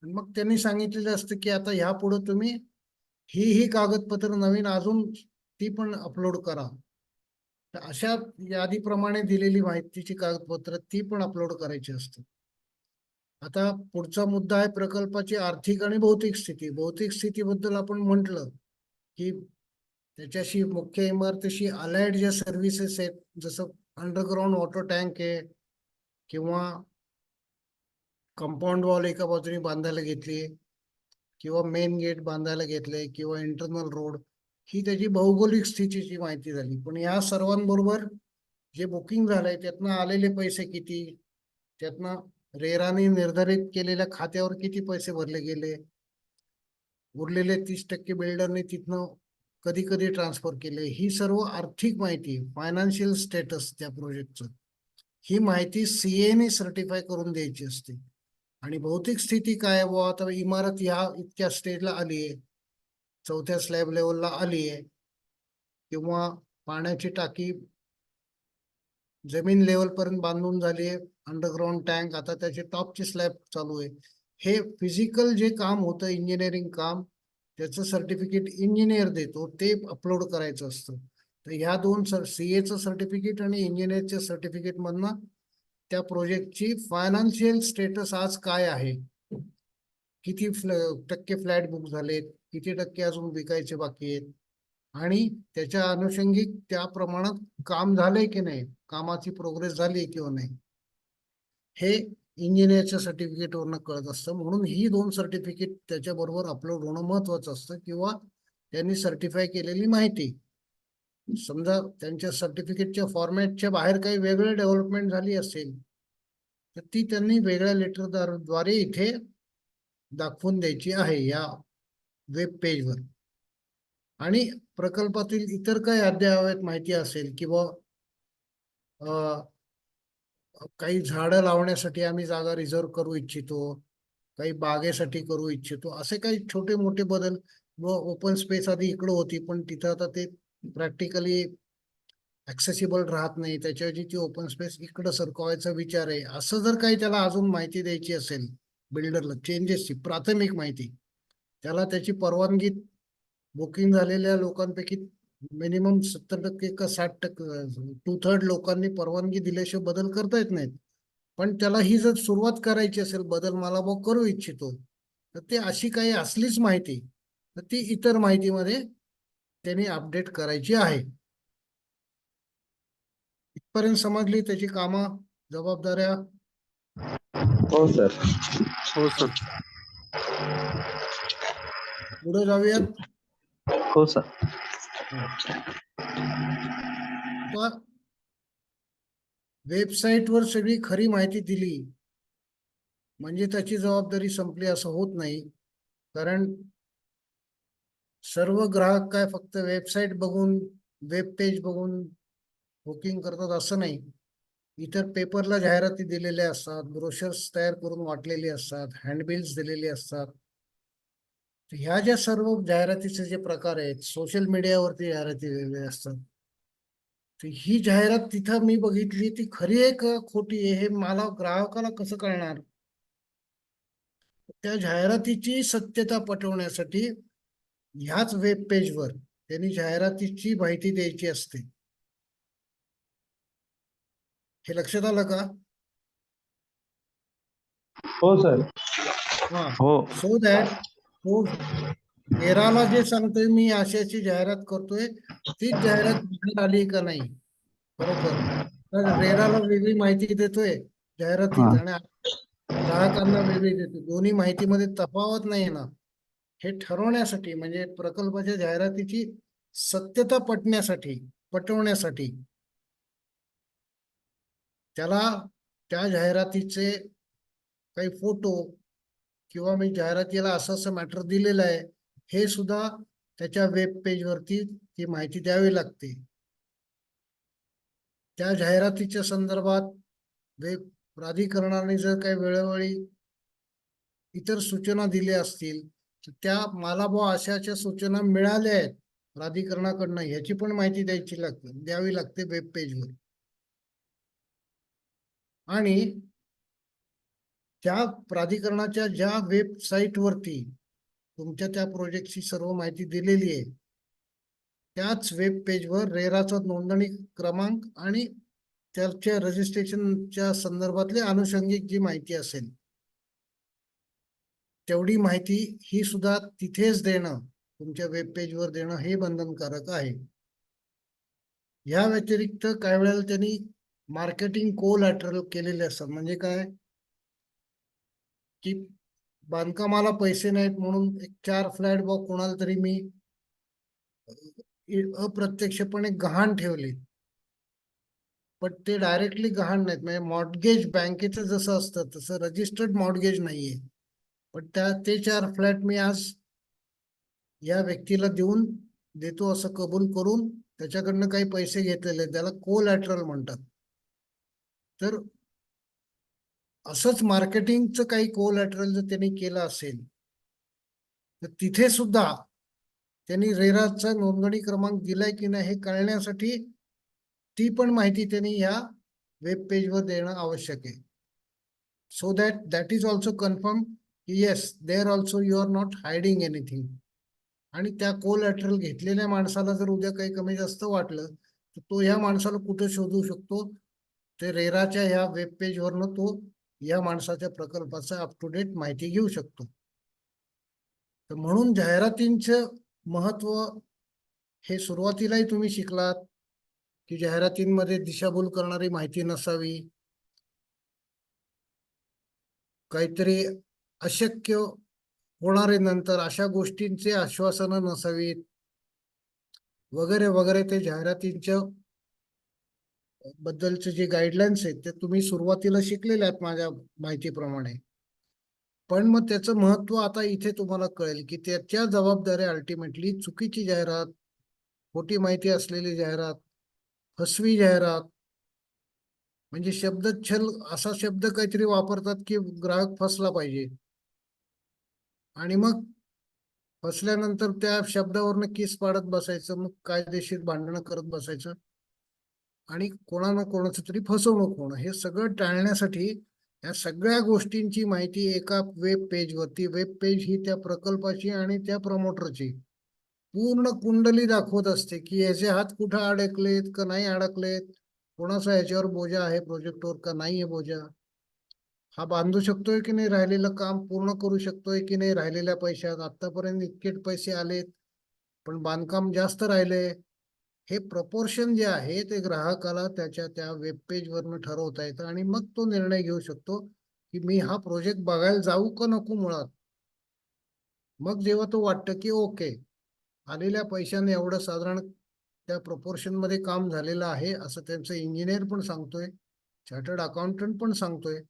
आणि मग त्यांनी सांगितलेलं असतं की आता ह्या पुढे तुम्ही ही कागदपत्र नवीन अजून ती पण अपलोड करा. तर अशा यादीप्रमाणे दिलेली माहितीची कागदपत्र ती पण अपलोड करायची असतात. आता पुढचा मुद्दा आहे प्रकल्पाची आर्थिक आणि भौतिक स्थिती. भौतिक स्थितीबद्दल आपण म्हटलं की त्याच्याशी मुख्य इमारतीशी अलाइड ज्या सर्व्हिसेस आहेत, जसं अंडरग्राऊंड वॉटर टँक आहे किंवा कंपाऊंड वॉल एका बाजूने बांधायला घेतली किंवा मेन गेट बांधायला घेतले किंवा इंटरनल रोड, ही त्याची भौगोलिक स्थितीची माहिती झाली. पण या सर्वांबरोबर जे बुकिंग झालंय त्यातनं आलेले पैसे किती, त्यातनं रेराने निर्धारित केलेल्या खात्यावर किती पैसे भरले गेले, उरलेले 30% बिल्डरने तिथनं कधी कधी ट्रान्सफर केले, ही सर्व आर्थिक माहिती, फायनान्शियल स्टेटस त्या प्रोजेक्टचं, ही माहिती CA ने सर्टिफाय करून द्यायची असते. आणि भौतिक स्थिती काय आहे, आता इमारत ह्या इतक्या स्टेजला आली आहे, 4थ्या स्लॅब लेवलला आली आहे, किंवा पाण्याची टाकी जमीन लेवल पर्यंत बांधून झाली आहे, अंडरग्राऊंड टँक आता त्याचे टॉपची स्लॅब चालू आहे. हे फिजिकल जे काम होतं इंजिनिअरिंग काम, त्याचं सर्टिफिकेट इंजिनियर देतो, ते अपलोड करायचं असतं. तर ह्या दोन CAचं सर्टिफिकेट आणि इंजिनिअरच्या सर्टिफिकेट मधनं त्या प्रोजेक्टची फायनान्शियल स्टेटस आज काय आहे, किती टक्के फ्लॅट बुक झालेत, किती टक्के अजून विकायचे बाकी आहेत, आणि त्याच्या अनुषंगिक त्या प्रमाणात काम झालंय की नाही, कामाची प्रोग्रेस झाली किंवा नाही, हे इंजिनिअरच्या सर्टिफिकेटवरनं कळत असतं. म्हणून ही 2 सर्टिफिकेट त्याच्याबरोबर अपलोड होणं महत्वाचं असतं. किंवा त्यांनी सर्टिफाय केलेली माहिती, समजा त्यांच्या सर्टिफिकेटच्या फॉर्मॅटच्या बाहेर काही वेगळं डेव्हलपमेंट झाली असेल तर ती त्यांनी वेगळ्या लेटरद्वारे इथे दाखवून द्यायची आहे या वेब पेजवर. आणि प्रकल्पातील इतर काही अद्ययावत माहिती असेल किंवा काही झाडं लावण्यासाठी आम्ही जागा रिझर्व करू इच्छितो, काही बागेसाठी करू इच्छितो, असे काही छोटे मोठे बदल, व ओपन स्पेस आधी इकडं होती पण तिथं आता ते प्रॅक्टिकली ऍक्सेसिबल राहत नाही, त्याच्याऐवजी ती ओपन स्पेस इकडं सरकवायचा विचार आहे, असं जर काही त्याला अजून माहिती द्यायची असेल बिल्डरला, चेंजेसची प्राथमिक माहिती, त्याला त्याची परवानगी बुकिंग झालेल्या लोकांपैकी मिनिमम 70% का 60%, 2/3 लोकांनी परवानगी दिल्याशिवाय बदल करता येत नाहीत. पण त्याला ही जर सुरुवात करायची असेल, बदल मला करू इच्छितो, तर ते अशी काही असलीच माहिती तर ती इतर माहितीमध्ये त्यांनी अपडेट करायची आहे. इथपर्यंत समजली त्याची कामं, जबाबदाऱ्या?
हो सर.
हो सर.
पुढे जाऊयात.
हो सर.
वेबसाईटवर सगळी खरी माहिती दिली म्हणजे त्याची जबाबदारी संपली असं होत नाही. कारण सर्व ग्राहक काय फक्त वेबसाईट बघून, वेब पेज बघून बुकिंग करतात असं नाही. इतर पेपरला जाहिराती दिलेल्या असतात, ब्रोशर्स तयार करून वाटलेली असतात, हँडबिल्स दिलेली असतात. ह्या ज्या सर्व जाहिरातीचे जे प्रकार आहेत, सोशल मीडियावरती जाहिराती दिलेल्या असतात, तर ही जाहिरात तिथं मी बघितली, ती खरी आहे का खोटी आहे हे मला ग्राहकाला कसं कळणार? त्या जाहिरातीची सत्यता पटवण्यासाठी ह्याच वेब पेजवर त्यांनी जाहिरातीची माहिती द्यायची असते. हे लक्षात आलं का?
हो सर.
हा.
हो.
सो दॅट तो रेराला जे सांगतोय मी अशाची जाहिरात करतोय, तीच जाहिरात बाहेर आली का नाही बरोबर, तर रेराला वेगळी माहिती देतोय जाहिरातीत
हा.
आणि ग्राहकांना वेगळी देतो, दोन्ही माहितीमध्ये तफावत नाही ना, हे ठरवण्यासाठी म्हणजे प्रकल्पाच्या जाहिरातीची सत्यता पटवण्यासाठी त्याला त्या जाहिरातीचे काही फोटो किंवा मी जाहिरातीला असं असं मॅटर दिलेलं आहे हे सुद्धा त्याच्या वेब पेजवरती ती माहिती द्यावी लागते. त्या जाहिरातीच्या संदर्भात वेब प्राधिकरणाने जर काही वेळोवेळी इतर सूचना दिल्या असतील तर त्या मला अशा सूचना मिळाल्या आहेत प्राधिकरणाकडनं ह्याची पण माहिती द्यावी लागते वेब पेजवर. आणि त्या प्राधिकरणाच्या ज्या वेबसाईटवरती तुमच्या त्या प्रोजेक्टची सर्व माहिती दिलेली आहे त्याच वेब पेजवर रेराचा नोंदणी क्रमांक आणि त्याच्या रजिस्ट्रेशनच्या संदर्भातली आनुषंगिक जी माहिती असेल तेवढी माहिती ही सुद्धा तिथेच देणं, तुमच्या वेब पेजवर देणं हे बंधनकारक आहे. या व्यतिरिक्त काही वेळेला त्यांनी मार्केटिंग कोलॅटरल केलेले असतात. म्हणजे काय की बांधकामाला पैसे नाहीत म्हणून एक 4 फ्लॅट कोणाला तरी मी अप्रत्यक्षपणे गहाण ठेवले, पण ते डायरेक्टली गहाण नाहीत. म्हणजे मॉर्टगेज बँकेचं जसं असतं तसं रजिस्टर्ड मॉर्टगेज नाहीये, पण ते 4 फ्लॅट मी आज या व्यक्तीला देतो असं कबूल करून त्याच्याकडनं काही पैसे घेतलेले, त्याला कोलॅटरल म्हणतात. तर असंच मार्केटिंगचं काही कोलॅटरल जर त्यांनी केलं असेल तर तिथे सुद्धा त्यांनी रेराचा नोंदणी क्रमांक दिलाय की नाही हे कळण्यासाठी ती पण माहिती त्यांनी या वेब पेजवर देणं आवश्यक आहे. So that is also confirm की yes there also you are not hiding anything. आणि त्या कोलॅटरल घेतलेल्या माणसाला जर उद्या काही कमी जास्त वाटलं तर तो ह्या माणसाला कुठे शोधू शकतो, ते रेराच्या ह्या वेब पेजवरनं तो या माणसाच्या प्रकल्पाचा अप टू डेट माहिती घेऊ शकतो. तर म्हणून जाहिरातींचं महत्व हे सुरुवातीलाही तुम्ही शिकलात की जाहिरातींमध्ये दिशाभूल करणारी माहिती नसावी, काहीतरी अशक्य होणारे नंतर अशा गोष्टींचे आश्वासनं नसावीत वगैरे वगैरे. ते जाहिरातींच्या बद्दलचे जे गाईडलाईन्स आहेत ते तुम्ही सुरुवातीला शिकलेले आहेत माझ्या माहितीप्रमाणे. पण मग त्याचं महत्व आता इथे तुम्हाला कळेल की त्याच्या जबाबदाऱ्या अल्टिमेटली चुकीची जाहिरात, खोटी माहिती असलेली जाहिरात, फसवी जाहिरात, म्हणजे शब्दच्छल असा शब्द काहीतरी वापरतात की ग्राहक फसला पाहिजे आणि मग फसल्यानंतर त्या शब्दावरनं केस पाडत बसायचं, मग कायदेशीर भांडणं करत बसायचं आणि कोणा कोणाचं तरी फसवणूक होणं. हे सगळं टाळण्यासाठी या सगळ्या गोष्टींची माहिती एका वेब पेजवरती, वेब पेज ही त्या प्रकल्पाची आणि त्या प्रमोटरची पूर्ण कुंडली दाखवत असते की याचे हात कुठं अडकलेत का नाही अडकलेत, कोणाचा याच्यावर बोजा आहे प्रोजेक्टवर का नाही आहे बोजा, हा बांधू शकतोय की नाही, राहिलेलं काम पूर्ण करू शकतोय की नाही, राहिलेल्या पैशात आतापर्यंत इतके पैसे आलेत पण बांधकाम जास्त राहिले. हे प्रपोर्शन जे आहे ते ग्राहकाला त्याच्या त्या वेब पेज वरनं ठरवता येतं आणि मग तो निर्णय घेऊ शकतो की मी हा प्रोजेक्ट बघायला जाऊ का नको मुळात. मग जेव्हा तो वाटतं की ओके, आलेल्या पैशाने एवढं साधारण त्या प्रपोर्शन मध्ये काम झालेलं आहे असं त्यांचं इंजिनियर पण सांगतोय, चार्टर्ड अकाउंटंट पण सांगतोय,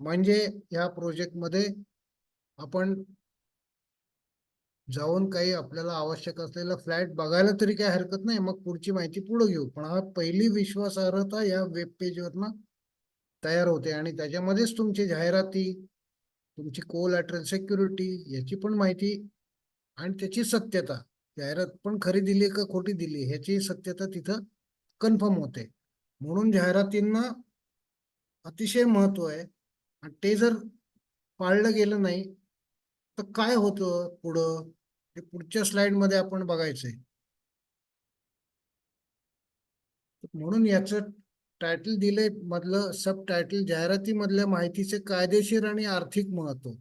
म्हणजे या प्रोजेक्ट मध्ये आपण जाऊन काही आपल्याला आवश्यक असलेला फ्लॅट बघायला तरी काही हरकत नाही, मग पुढची माहिती पुढे घेऊ. पण हा पहिली विश्वासार्हता या वेब पेजवरनं तयार होते आणि त्याच्यामध्येच तुमची जाहिराती, तुमची कोलॅटरल सिक्युरिटी याची पण माहिती आणि त्याची सत्यता, जाहिरात पण खरी दिली का खोटी दिली ह्याची सत्यता तिथं कन्फर्म होते. म्हणून जाहिरातींना अतिशय महत्व आहे आणि ते जर पाळलं गेलं नाही तर काय होतं पुढं, ते पुढच्या स्लाइड मध्ये आपण बघायचंय. म्हणून याचं टायटल दिले मधलं सब टायटल जाहिरातीमधल्या माहितीचे कायदेशीर आणि आर्थिक महत्व.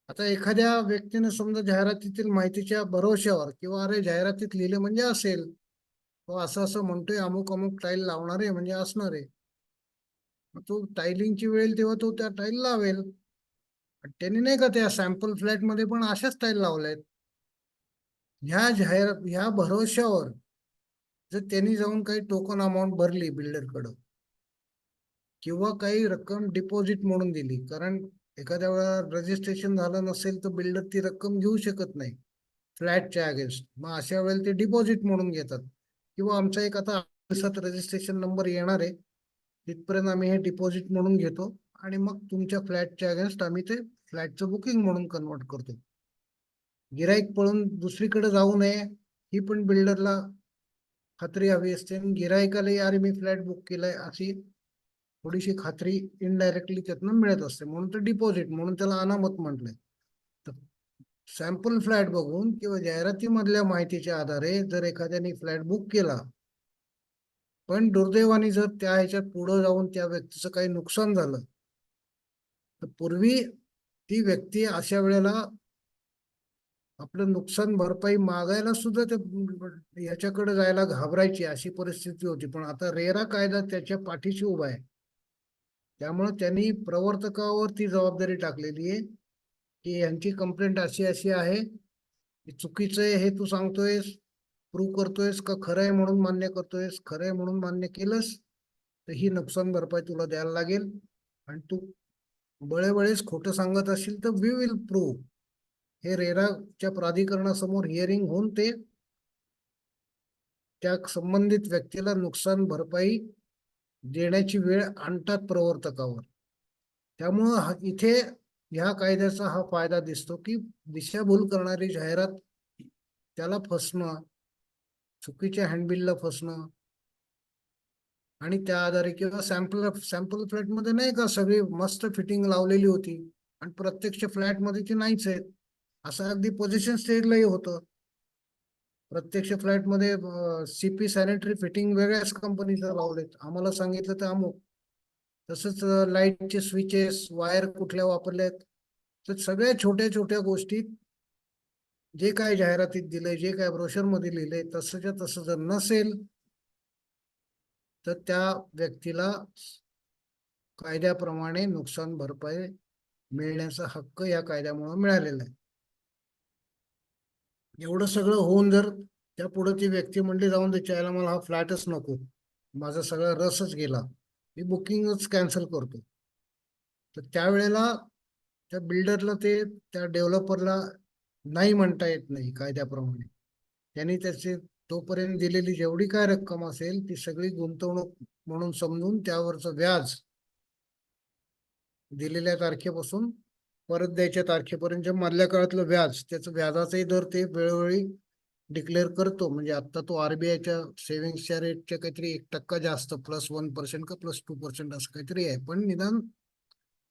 आता एखाद्या व्यक्तीने समजा जाहिरातीतील माहितीच्या भरोश्यावर किंवा अरे जाहिरातीत लिहिले म्हणजे असेल, तो असं असं म्हणतोय अमुक अमुक टाईल लावणार आहे म्हणजे असणार आहे, मग तो टायलिंगची वेळ तेव्हा तो त्या टाईल लावेल. त्यांनी नाही का त्या सॅम्पल फ्लॅट मध्ये पण अशाच टाईल लावल्यात. ह्या भरोश्यावर जर त्यांनी जाऊन काही टोकन अमाऊंट भरली बिल्डरकडं किंवा काही रक्कम डिपॉझिट म्हणून दिली, कारण एखाद्या वेळा रजिस्ट्रेशन झालं नसेल तर बिल्डर ती रक्कम घेऊ शकत नाही फ्लॅटच्या अगेन्स्ट, मग अशा वेळेला ते डिपॉझिट म्हणून घेतात. किंवा आमचा एक आता दिवसात रजिस्ट्रेशन नंबर येणार आहे, तिथपर्यंत आम्ही हे डिपॉझिट म्हणून घेतो आणि मग तुमच्या फ्लॅटच्या अगेन्स्ट आम्ही ते फ्लॅटचं बुकिंग म्हणून कन्वर्ट करतो. गिराईक पळून दुसरीकडे जाऊ नये ही पण बिल्डरला खात्री हवी असते, गिराईकाला यार मी फ्लॅट बुक केलाय अशी थोडीशी खात्री इनडायरेक्टली त्यातनं मिळत असते, म्हणून तर डिपॉझिट म्हणून त्याला अनामत म्हटलंय. तर सॅम्पल फ्लॅट बघून किंवा जाहिरातीमधल्या माहितीच्या आधारे जर एखाद्याने फ्लॅट बुक केला पण दुर्दैवाने जर त्या ह्याच्यात पुढे जाऊन त्या व्यक्तीचं काही नुकसान झालं तर पूर्वी ती व्यक्ती अशा वेळेला आपलं नुकसान भरपाई मागायला सुद्धा ते याच्याकडे जायला घाबरायची अशी परिस्थिती होती. पण आता रेरा कायदा त्याच्या पाठीशी उभा आहे, त्यामुळे त्यांनी प्रवर्तकावर ती जबाबदारी टाकलेली आहे की यांची कंप्लेंट अशी अशी आहे, चुकीचं आहे हे तू सांगतोयस, प्रूव्ह करतोयस का खरं आहे म्हणून मान्य करतोयस, खरं आहे म्हणून मान्य केलंस तर ही नुकसान भरपाई तुला द्यायला लागेल, आणि तू बळेबळेच खोटं सांगत असेल तर वी विल प्रूव्ह. हे रेराच्या प्राधिकरणासमोर हिअरिंग होऊन ते त्या संबंधित व्यक्तीला नुकसान भरपाई देण्याची वेळ आणतात प्रवर्तकावर. त्यामुळं इथे ह्या कायद्याचा हा फायदा दिसतो की दिशाभूल करणारी जाहिरात त्याला फसणं, चुकीच्या हँडबिलला फसणं आणि त्या आधारे किंवा सॅम्पल फ्लॅट मध्ये नाही का सगळी मस्त फिटिंग लावलेली होती आणि प्रत्यक्ष फ्लॅट मध्ये ती नाहीच आहे, असं अगदी पोझिशन स्टेजलाही होतं. प्रत्यक्ष फ्लॅट मध्ये सीपी सॅनिटरी फिटिंग वेगळ्याच कंपनीचं लावलेत, आम्हाला सांगितलं तर अमुक, तसंच लाईटचे स्विचेस वायर कुठल्या वापरल्यात. तर सगळ्या छोट्या छोट्या गोष्टी जे काय जाहिरातीत दिलंय, जे काय ब्रोशर मध्ये लिहिलंय तसंच्या तसं जर नसेल तर त्या व्यक्तीला कायद्याप्रमाणे नुकसान भरपाई मिळण्याचा हक्क या कायद्यामुळे मिळालेला आहे. एवढं सगळं होऊन जर त्या पुढे ती व्यक्ती म्हणली जाऊन त्याच्याला मला हा फ्लॅटच नको, माझा सगळा रसच गेला, मी बुकिंगच कॅन्सल करतो, तर त्यावेळेला त्या बिल्डरला ते त्या डेव्हलपरला नाही म्हणता येत नाही कायद्याप्रमाणे. त्यांनी त्याचे तोपर्यंत दिलेली जेवढी काय रक्कम असेल ती सगळी गुंतवणूक म्हणून समजून त्यावरचं व्याज दिलेल्या तारखेपासून परत द्यायच्या तारखेपर्यंत मधल्या काळातलं व्याज, त्याचं व्याजाचाही दर ते वेळोवेळी डिक्लेअर करतो. म्हणजे आता तो आरबीआयच्या सेव्हिंगच्या रेटच्या काहीतरी 1% जास्त +1% का +2% असं काहीतरी आहे, पण निदान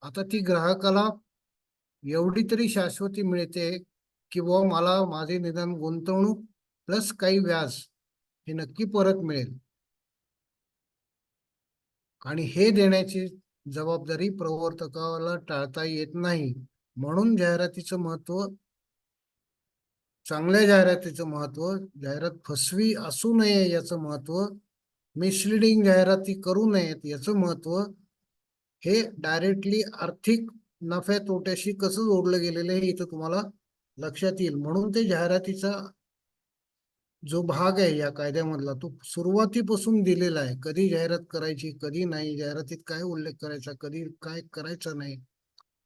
आता ती ग्राहकाला एवढी तरी शाश्वती मिळते की बुवा मला माझे निदान गुंतवणूक प्लस काही व्याज हे नक्की परत मिळेल, आणि हे देण्याची जबाबदारी प्रवर्तकाला टाळता येत नाही. म्हणून जाहिरातीचं महत्व, चांगल्या जाहिरातीचं महत्व, जाहिरात फसवी असू नये याचं महत्व, मिसलिडिंग जाहिराती करू नयेत याचं महत्व, हे डायरेक्टली आर्थिक नफ्या तोट्याशी कसं जोडलं गेलेलं आहे इथं तुम्हाला लक्षात येईल. म्हणून ते जाहिरातीचा जो भाग आहे या कायद्यामधला तो सुरुवातीपासून दिलेला आहे. कधी जाहिरात करायची, कधी नाही, जाहिरातीत काय उल्लेख करायचा, कधी काय करायचं नाही,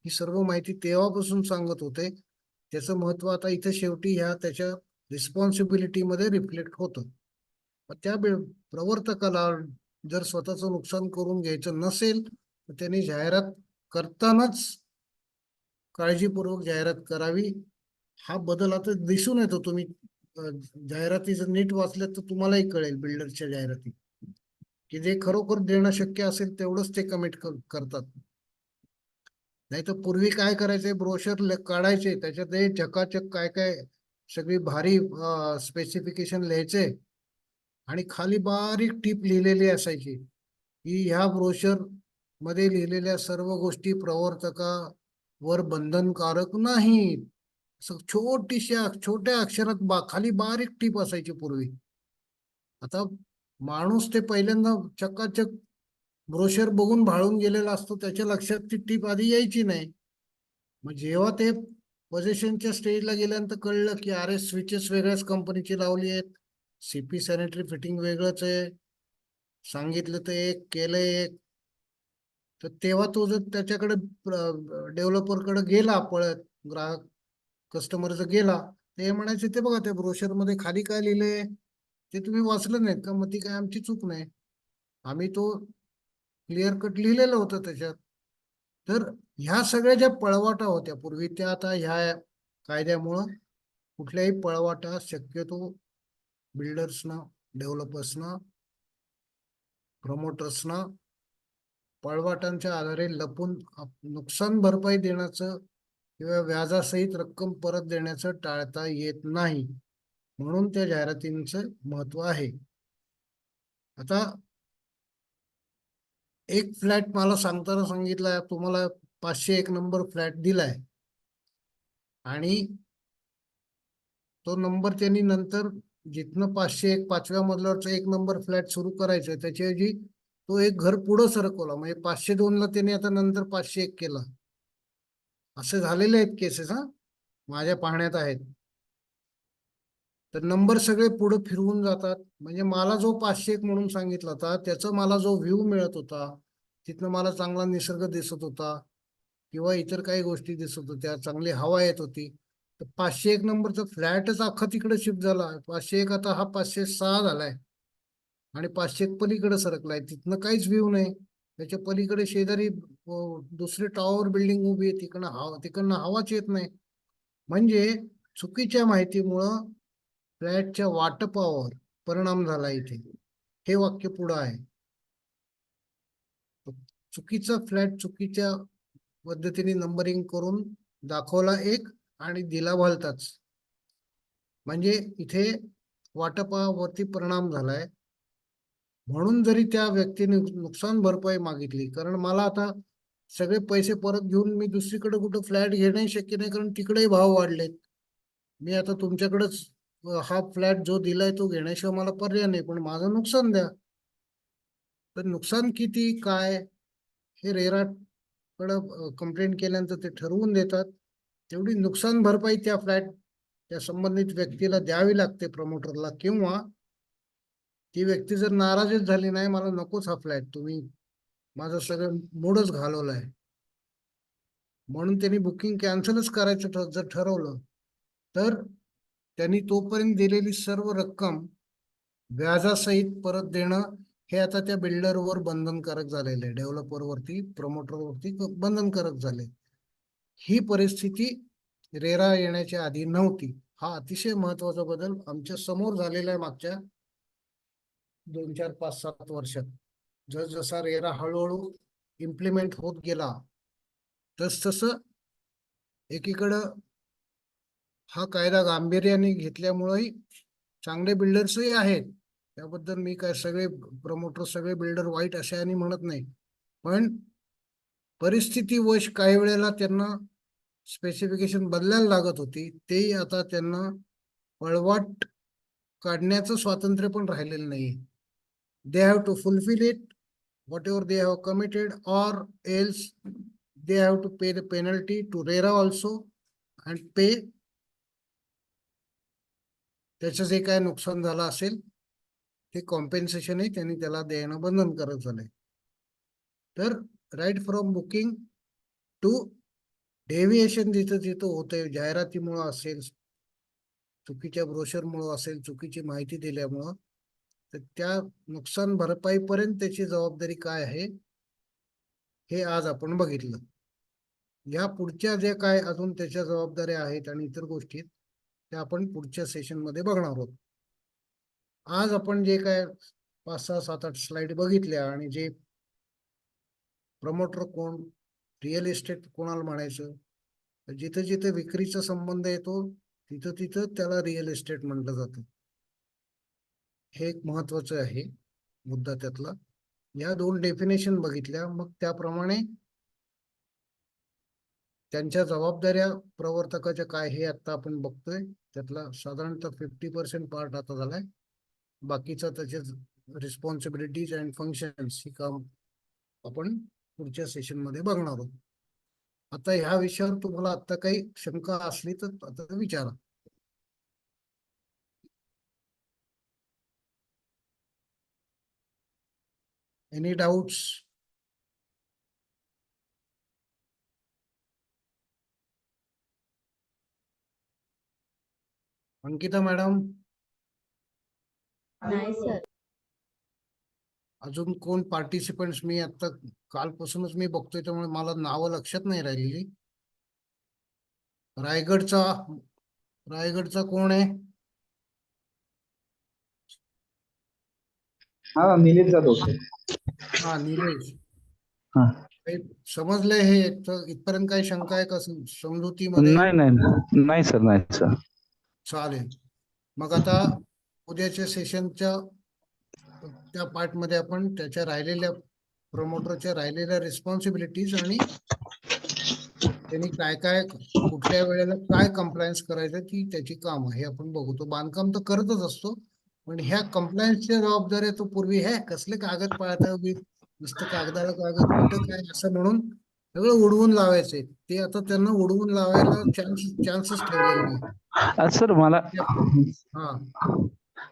ही सर्व माहिती तेव्हापासून सांगत होते. त्याचं महत्व आता इथे शेवटी ह्या त्याच्या रिस्पॉन्सिबिलिटीमध्ये रिफ्लेक्ट होतं. त्या प्रवर्तकाला जर स्वतःचं नुकसान करून घ्यायचं नसेल तर त्यांनी जाहिरात करतानाच काळजीपूर्वक जाहिरात करावी. हा बदल आता दिसून येतो. तुम्ही जाहिराती जर नीट वाचल्यात तर तुम्हालाही कळेल बिल्डरच्या जाहिराती, की जे खरोखर देणं शक्य असेल तेवढंच ते कमिट करतात. नाही तर पूर्वी काय करायचे, ब्रोशर काढायचे, त्याच्यात चकाचक काय काय सगळी भारी स्पेसिफिकेशन लिहायचे आणि खाली बारीक टीप लिहिलेली असायची की ह्या ब्रोशर मध्ये लिहिलेल्या सर्व गोष्टी प्रवर्तकावर बंधनकारक नाहीत. छोट्या अक्षरात खाली बारीक टीप असायची पूर्वी. आता माणूस ते पहिल्यांदा चकाचक ब्रोशर बघून भाळून गेलेला असतो, त्याच्या लक्षात ती टीप आधी यायची नाही. मग जेव्हा ते पोझिशनच्या स्टेजला गेल्यानंतर कळलं की अरे स्विचेस वेगळ्याच कंपनीची लावली आहेत, सीपी सॅनिटरी फिटिंग वेगळंच आहे, सांगितलं तर एक केलं एक, तर तेव्हा तो जर त्याच्याकडे डेव्हलपरकडे गेला पळत, ग्राहक कस्टमर जर गेला, ते म्हणायचे ते बघा त्या ब्रोशर मध्ये खाली काय लिहिलंय ते तुम्ही वाचलं नाहीत का? मग ती काय आमची चूक नाही, आम्ही तो क्लिअर कट लिहिलेलं होतं त्याच्यात. तर ह्या सगळ्या ज्या पळवाटा होत्या पूर्वी त्या आता ह्या कायद्यामुळं कुठल्याही पळवाटा शक्यतो बिल्डर्सना, डेव्हलपर्सना, प्रमोटर्सना पळवाटांच्या आधारे लपून नुकसान भरपाई देण्याचं किंवा व्याजासहित रक्कम परत देण्याचं टाळता येत नाही. म्हणून त्या जाहिरातींचं महत्व आहे. आता एक फ्लॅट मला सांगताना सांगितलं तुम्हाला 501 नंबर फ्लॅट दिलाय आणि तो नंबर त्यांनी नंतर जिथनं 501 5व्या मजल्यावरचा 1 नंबर फ्लॅट सुरू करायचा त्याच्याऐवजी तो एक घर पुढं सरकवला, म्हणजे 502 ला त्यांनी आता नंतर 501 केला. असे झालेले आहेत केसेस, माझ्या पाहण्यात आहेत. तर नंबर सगळे पुढे फिरवून जातात. म्हणजे मला जो 501 म्हणून सांगितला होता त्याचा मला जो व्ह्यू मिळत होता, तिथनं मला चांगला निसर्ग दिसत होता किंवा इतर काही गोष्टी दिसत होत्या, चांगली हवा येत होती, तर 501 नंबरचा फ्लॅटच अख्खा तिकडे शिफ्ट झाला. 501 आता हा 506 झालाय आणि 501 पलीकडे सरकलाय. तिथनं काहीच व्ह्यू नाही. त्याच्या पलीकडे शेजारी दुसरी टॉवर बिल्डिंग उभी आहे, तिकडनं हवाच येत नाही. म्हणजे चुकीच्या माहितीमुळं फ्लॅटच्या वाटपावर परिणाम झाला इथे, हे वाक्य पुढं आहे. चुकीचा फ्लॅट चुकीच्या पद्धतीने नंबरिंग करून दाखवला एक आणि दिला भलताच, म्हणजे इथे वाटपावरती परिणाम झालाय. म्हणून जरी त्या व्यक्तीने नुकसान भरपाई मागितली, कारण मला आता सगळे पैसे परत घेऊन मी दुसरीकडे कुठं फ्लॅट घेणं शक्य नाही, कारण तिकडेही भाव वाढलेत. मी आता तुमच्याकडेच हा फ्लॅट जो दिलाय तो घेण्याशिवाय मला पर्याय नाही, पण माझं नुकसान द्या. तर नुकसान किती काय हे रेराकडं कंप्लेंट केल्यानंतर ते ठरवून देतात. तेवढी नुकसान भरपाई त्या त्या संबंधित व्यक्तीला द्यावी लागते, प्रमोटरला. किंवा ती व्यक्ती जर नाराजच झाली, नाही मला नकोच हा फ्लॅट, तुम्ही माझं सगळं मूडच घालवलाय, म्हणून त्यांनी बुकिंग कॅन्सलच करायचं जर ठरवलं, तर त्यांनी तोपर्यंत दिलेली सर्व रक्कम व्याजासहित परत देणं हे आता त्या बिल्डरवर बंधनकारक झालेलं आहे, डेव्हलपरवरती, प्रमोटरवरती बंधनकारक झाले. ही परिस्थिती रेरा येण्याच्या आधी नव्हती. हा अतिशय महत्वाचा बदल आमच्या समोर झालेला आहे मागच्या 2 4 5 7 वर्षात. जसा रेरा हळूहळू इम्प्लिमेंट होत गेला तस एकीकडं हा कायदा गांभीर्याने घेतल्यामुळेही चांगले बिल्डर्सही आहेत. त्याबद्दल मी काय सगळे प्रमोटर सगळे बिल्डर वाईट असे आणि म्हणत नाही, पण परिस्थितीवश काही वेळेला त्यांना स्पेसिफिकेशन बदलायला लागत होती. तेही आता त्यांना पळवाट काढण्याचं स्वातंत्र्य पण राहिलेलं नाही. They have to fulfil it whatever they have committed, or else they have to pay the penalty to RERA also and pay. त्याचं जे काय नुकसान झालं असेल ते कॉम्पेन्सेशनही त्यांनी त्याला देणं बंधनकारक झालंय. तर right from booking to deviation जिथं जिथं होतंय, जाहिरातीमुळं असेल, चुकीच्या ब्रोशरमुळं असेल, चुकीची माहिती दिल्यामुळं, तर त्या नुकसान भरपाईपर्यंत त्याची जबाबदारी काय आहे हे आज आपण बघितलं. या पुढच्या जे काय अजून त्याच्या जबाबदाऱ्या आहेत आणि इतर गोष्टी आहेत, त्या आपण पुढच्या सेशनमध्ये बघणार आहोत. आज आपण जे काय 5, 6, 7, 8 स्लाइड बघितल्या आणि जे प्रमोटर कोण, रिअल इस्टेट कोणाला म्हणायचं, जिथं जिथं विक्रीचा संबंध येतो तिथं तिथं त्याला रिअल इस्टेट म्हटलं जातं. हे एक महत्वाचं आहे मुद्दा त्यातला. या 2 डेफिनेशन बघितल्या, मग त्याप्रमाणे त्यांच्या जबाबदाऱ्या प्रवर्तकाच्या काय हे आता आपण बघतोय. त्यातला साधारणतः 50% पार्ट आता झालाय. बाकीचा त्याचे रिस्पॉन्सिबिलिटीज अँड फंक्शन्स ही काम आपण पुढच्या सेशन मध्ये बघणार आहोत. आता ह्या विषयावर तुम्हाला आता काही शंका असली तर आता विचारा. Any doubts? अंकिता मॅडम,
नाही सर.
अजून कोण पार्टिसिपंट्स? मी आता कालपासूनच मी बघतोय त्यामुळे मला नावं लक्षात नाही राहिलेली. रायगडचा कोण आहे?
हा, निलेश जाधव.
हा, निलेश.
हा.
काही समजलंय हे? इथपर्यंत काही शंका आहे का समजुतीमध्ये?
नाही नाही नाही सर, नाही सर.
चालेल. मग आता उद्याच्या सेशनच्या त्या पार्ट मध्ये आपण त्याच्या राहिलेल्या प्रमोटरच्या राहिलेल्या रिस्पॉन्सिबिलिटीज आणि त्यांनी काय काय कुठल्या वेळेला काय कंप्लायन्स करायचं ती त्याची काम हे आपण बघू. तो बांधकाम तर करतच असतो, पण ह्या कंप्लायन्सच्या जबाबदाऱ्या तो पूर्वी हे कसले कागद पाळता, नुसतं कागदाला कागद कुठं काय असं म्हणून सगळं उडवून लावायचे. ते आता त्यांना उडवून लावायला चान्सच ठेवलेला नाही.
सर मला
हा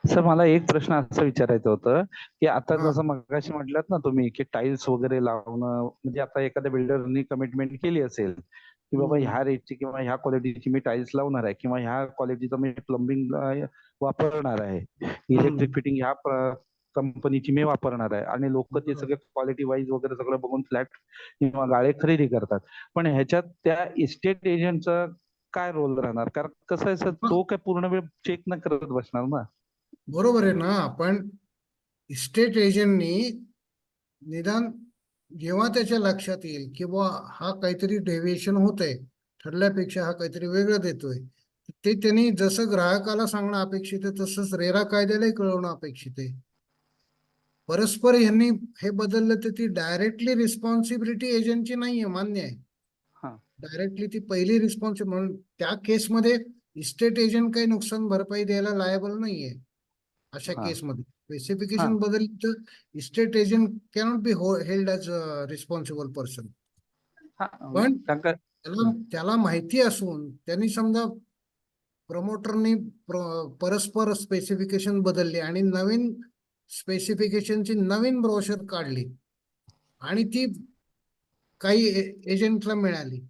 सर मला एक प्रश्न असा विचारायचं होतं की आता
हा
जसं मगाशी म्हटलात ना तुम्ही की टाइल्स वगैरे लावणं, म्हणजे आता एखाद्या बिल्डरनी कमिटमेंट केली असेल की बाबा ह्या रेटची किंवा ह्या क्वालिटीची मी टाइल्स लावणार आहे किंवा ह्या क्वालिटीचं मी प्लंबिंग वापरणार आहे, इलेक्ट्रिक फिटिंग ह्या कंपनीची मी वापरणार आहे, आणि लोक ते सगळे क्वालिटी वाईज वगैरे सगळं बघून फ्लॅट किंवा गाळे खरेदी करतात. पण ह्याच्यात त्या इस्टेट एजंटचा काय रोल राहणार? कारण कसं आहे सर, तो काय पूर्ण वेळ चेक न करत बसणार ना.
बरोबर आहे ना. आपण इस्टेट एजंटनी निदान जेव्हा त्याच्या लक्षात येईल की बुवा हा काहीतरी डेव्हिएशन होत आहे, ठरल्यापेक्षा हा काहीतरी वेगळं देतोय, ते त्यांनी जसं ग्राहकाला सांगणं अपेक्षित आहे तसंच रेरा कायद्यालाही कळवणं अपेक्षित आहे. परस्पर यांनी हे बदललं तर ती डायरेक्टली रिस्पॉन्सिबिलिटी एजंटची नाहीये, मान्य आहे.
हा.
डायरेक्टली ती पहिली रिस्पॉन्सिबिलिटी म्हणून त्या केसमध्ये इस्टेट एजंट काही नुकसान भरपाई द्यायला लायबल नाहीये. अशा
हा.
केसमध्ये
हा.
स्पेसिफिकेशन बदलली तर estate agent cannot be held as responsible person.
हा.
पण
कारण का
त्याला माहिती असून त्यांनी समजा प्रमोटरनी परस्पर स्पेसिफिकेशन बदलली आणि नवीन स्पेसिफिकेशनची नवीन ब्रोशर काढली आणि ती काही एजंटला मिळाली,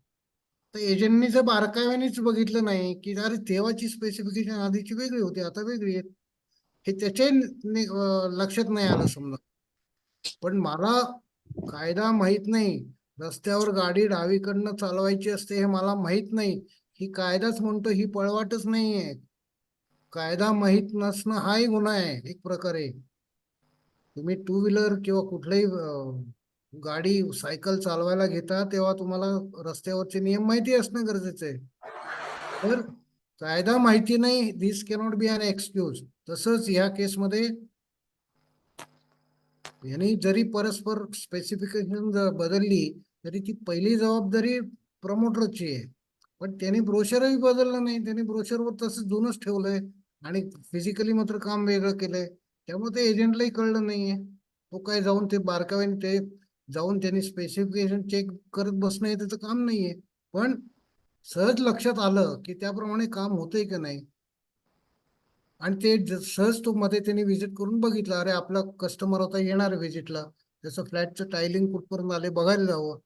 तर एजंटनी जर बारकाव्यानेच बघितलं नाही की अरे तेव्हाची स्पेसिफिकेशन आधीची वेगळी होती आता वेगळी आहे, हे त्याच्या लक्षात नाही आलं समजा. पण मला कायदा माहित नाही, रस्त्यावर गाडी डावीकडनं चालवायची असते हे मला माहित नाही, ही कायदाच म्हणतो ही पळवाटच नाहीये. कायदा माहित नसणं हाही गुन्हा आहे एक प्रकारे. तुम्ही टू व्हीलर किंवा कुठल्याही गाडी सायकल चालवायला घेता तेव्हा तुम्हाला रस्त्यावरचे नियम माहिती असणं गरजेचं आहे. तर कायदा माहिती नाही, दिस कॅनॉट बी अन एक्सक्यूज. तसंच ह्या केसमध्ये यांनी जरी परस्पर स्पेसिफिकेशन बदलली तरी ती पहिली जबाबदारी प्रमोटरची आहे. पण त्यांनी ब्रोशरही बदललं नाही, त्यांनी ब्रोशरवर तसंच जुनच ठेवलंय आणि फिजिकली मात्र काम वेगळं केलंय. त्यामुळे ते एजंटलाही कळलं नाहीये. तो काय जाऊन ते बारकाव्याने ते जाऊन त्यांनी स्पेसिफिकेशन चेक करत बसणं हे त्याचं काम नाहीये. पण सहज लक्षात आलं की त्याप्रमाणे काम होतंय का नाही, आणि ते सहज तो मध्ये त्यांनी व्हिजिट करून बघितलं, अरे आपला कस्टमर आता येणार व्हिजिटला, त्याचं फ्लॅटचं टायलिंग कुठपर्यंत आले बघायला जावं.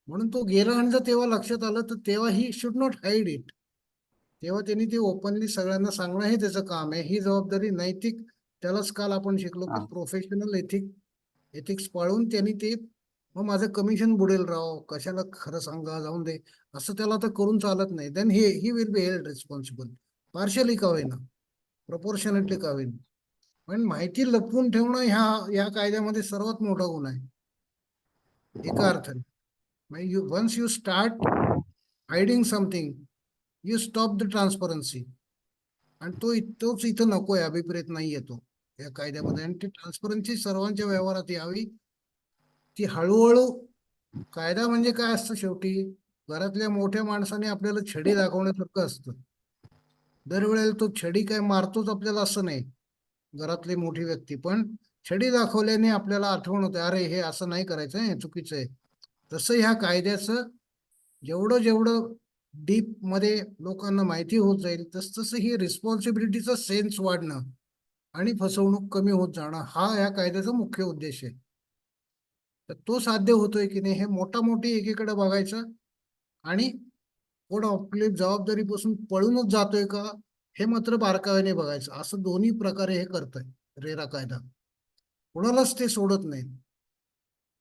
म्हणून तो गेला आणि जर तेव्हा लक्षात आलं तर तेव्हा he should not hide it. तेव्हा त्यांनी ते ओपनली सगळ्यांना सांगणं हे त्याचं काम आहे. ही जबाबदारी नैतिक, त्यालाच काल आपण शिकलो की प्रोफेशनल एथिक्स पाळून त्यांनी ते, मग माझं कमिशन बुडेल राव, कशाला खरं सांगा जाऊन दे असं त्याला तर करून चालत नाही. Then he will be held responsible, partially का होईना, प्रपोर्शनेटली का होईना. पण माहिती लपवून ठेवणं ह्या कायद्यामध्ये सर्वात मोठा गुन्हा आहे एका अर्थाने. Once you start hiding something, you stop the transparency. आणि तोच इथं नकोय, अभिप्रेत नाही येतो या कायद्यामध्ये. आणि ती ट्रान्सपरन्सी सर्वांच्या व्यवहारात यावी, ती हळूहळू. कायदा म्हणजे काय असतं शेवटी, घरातल्या मोठ्या माणसाने आपल्याला छडी दाखवण्यासारखं असतं. दरवेळेला तो छडी काय मारतोच आपल्याला असं नाही, घरातली मोठी व्यक्ती. पण छडी दाखवल्याने आपल्याला आठवण होते, अरे हे असं नाही करायचं, हे चुकीचं आहे. तसं ह्या कायद्याचं जेवढं जेवढं डीप मध्ये लोकांना माहिती होत जाईल तसं ही रिस्पॉन्सिबिलिटीचा सेन्स वाढणं आणि फसवणूक कमी होत जाणं हा या कायद्याचा मुख्य उद्देश आहे. तर तो साध्य होतोय की नाही हे मोठी एकीकडे बघायचं, आणि कोण आपली जबाबदारीपासून पळूनच जातोय का हे मात्र बारकाव्याने बघायचं. असं दोन्ही प्रकारे हे करतोय रेरा कायदा. कोणालाच ते सोडत नाही,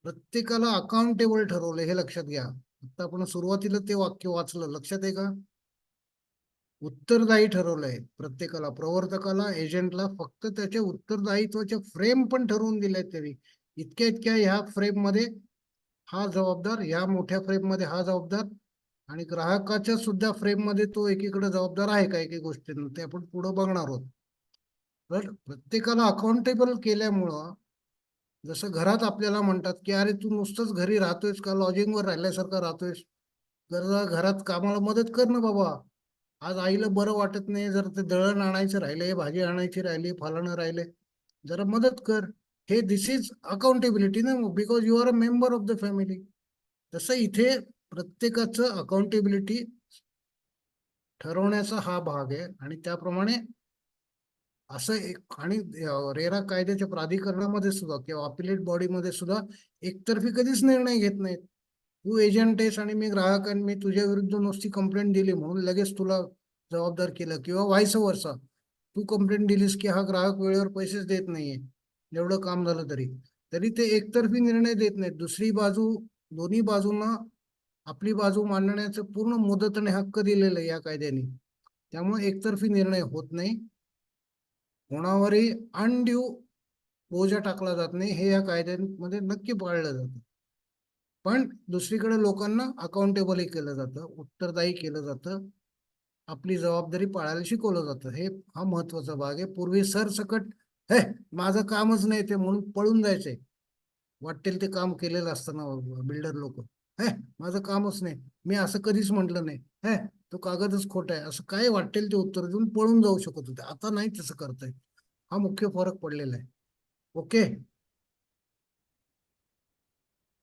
प्रत्येकाला अकाउंटेबल ठरवलंय हे लक्षात घ्या. आता आपण सुरुवातीला ते वाक्य वाचलं, लक्षात आहे का? उत्तरदायी ठरवलंय प्रत्येकाला, प्रवर्तकाला, एजंटला. फक्त त्याच्या उत्तरदायित्वाच्या फ्रेम पण ठरवून दिल्या तरी इतक्या ह्या फ्रेम मध्ये हा जबाबदार, ह्या मोठ्या फ्रेम मध्ये हा जबाबदार, आणि ग्राहकाच्या सुद्धा फ्रेम मध्ये तो एकीकडे जबाबदार आहे काही गोष्टींना, ते आपण पुढे बघणार आहोत. तर प्रत्येकाला अकाउंटेबल केल्यामुळं, जसं घरात आपल्याला म्हणतात की अरे तू नुसतंच घरी राहतोयस का, लॉजिंगवर राहिल्यासारखं राहतोयस, जरा घरात कामाला मदत कर ना बाबा. आज आईला बरं वाटत नाही, जर ते दळण आणायचं राहिले, भाजी आणायची राहिली, फलाणं राहिले, जरा मदत कर. हे दिस इज अकाउंटेबिलिटी ना, because you are a member of the family. तसं इथे प्रत्येकाचं अकाउंटेबिलिटी ठरवण्याचा हा भाग आहे. आणि त्याप्रमाणे असं एक, आणि रेरा कायद्याच्या प्राधिकरणामध्ये सुद्धा किंवा अपिलेट बॉडीमध्ये सुद्धा एकतर्फी कधीच निर्णय घेत नाहीत. तू एजंट आहेस आणि मी ग्राहक, आणि मी तुझ्या विरुद्ध नुसती कंप्लेंट दिली म्हणून लगेच तुला जबाबदार केलं, किंवा व्हायस वर्सा. तू कंप्लेंट दिलीस की हा ग्राहक वेळेवर पैसेच देत नाहीये, एवढं काम झालं तरी तरी ते एकतर्फी निर्णय देत नाहीत. दुसरी बाजू, दोन्ही बाजूंना आपली बाजू मांडण्याचं पूर्ण मुदत आणि हक्क दिलेलं आहे या कायद्याने. त्यामुळे एकतर्फी निर्णय होत नाही, कोणावरही अनड्यू बोजा टाकला जात नाही, हे या कायद्यांमध्ये नक्की पाळलं जातं. पण दुसरीकडे लोकांना अकाउंटेबलही केलं जातं, उत्तरदायी केलं जातं, आपली जबाबदारी पाळायला शिकवलं जातं. हे हा महत्वाचा भाग आहे. पूर्वी सरसकट हे माझं कामच नाही ते म्हणून पळून जायचंय, वाटेल ते काम केलेलं असताना बिल्डर लोक, हे माझं कामच नाही, मी असं कधीच म्हटलं नाही, हे तो कागदच खोटा आहे, असं काय वाटेल ते उत्तर देऊन पळून जाऊ शकत होते. आता नाही तसं करताय, हा मुख्य फरक पडलेला आहे. Okay,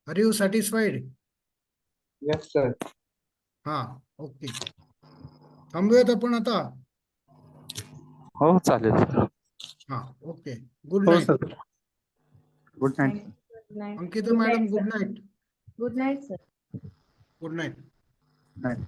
are you satisfied?
Yes sir.
हा, ओके, थांबूयात आपण आता.
हो चालेल सर.
हा, ओके, गुड
हो
night.
Sir. Good night.
Thank you. Good night.
Ankita madam, good night.
Good night sir.
Good night.
Night.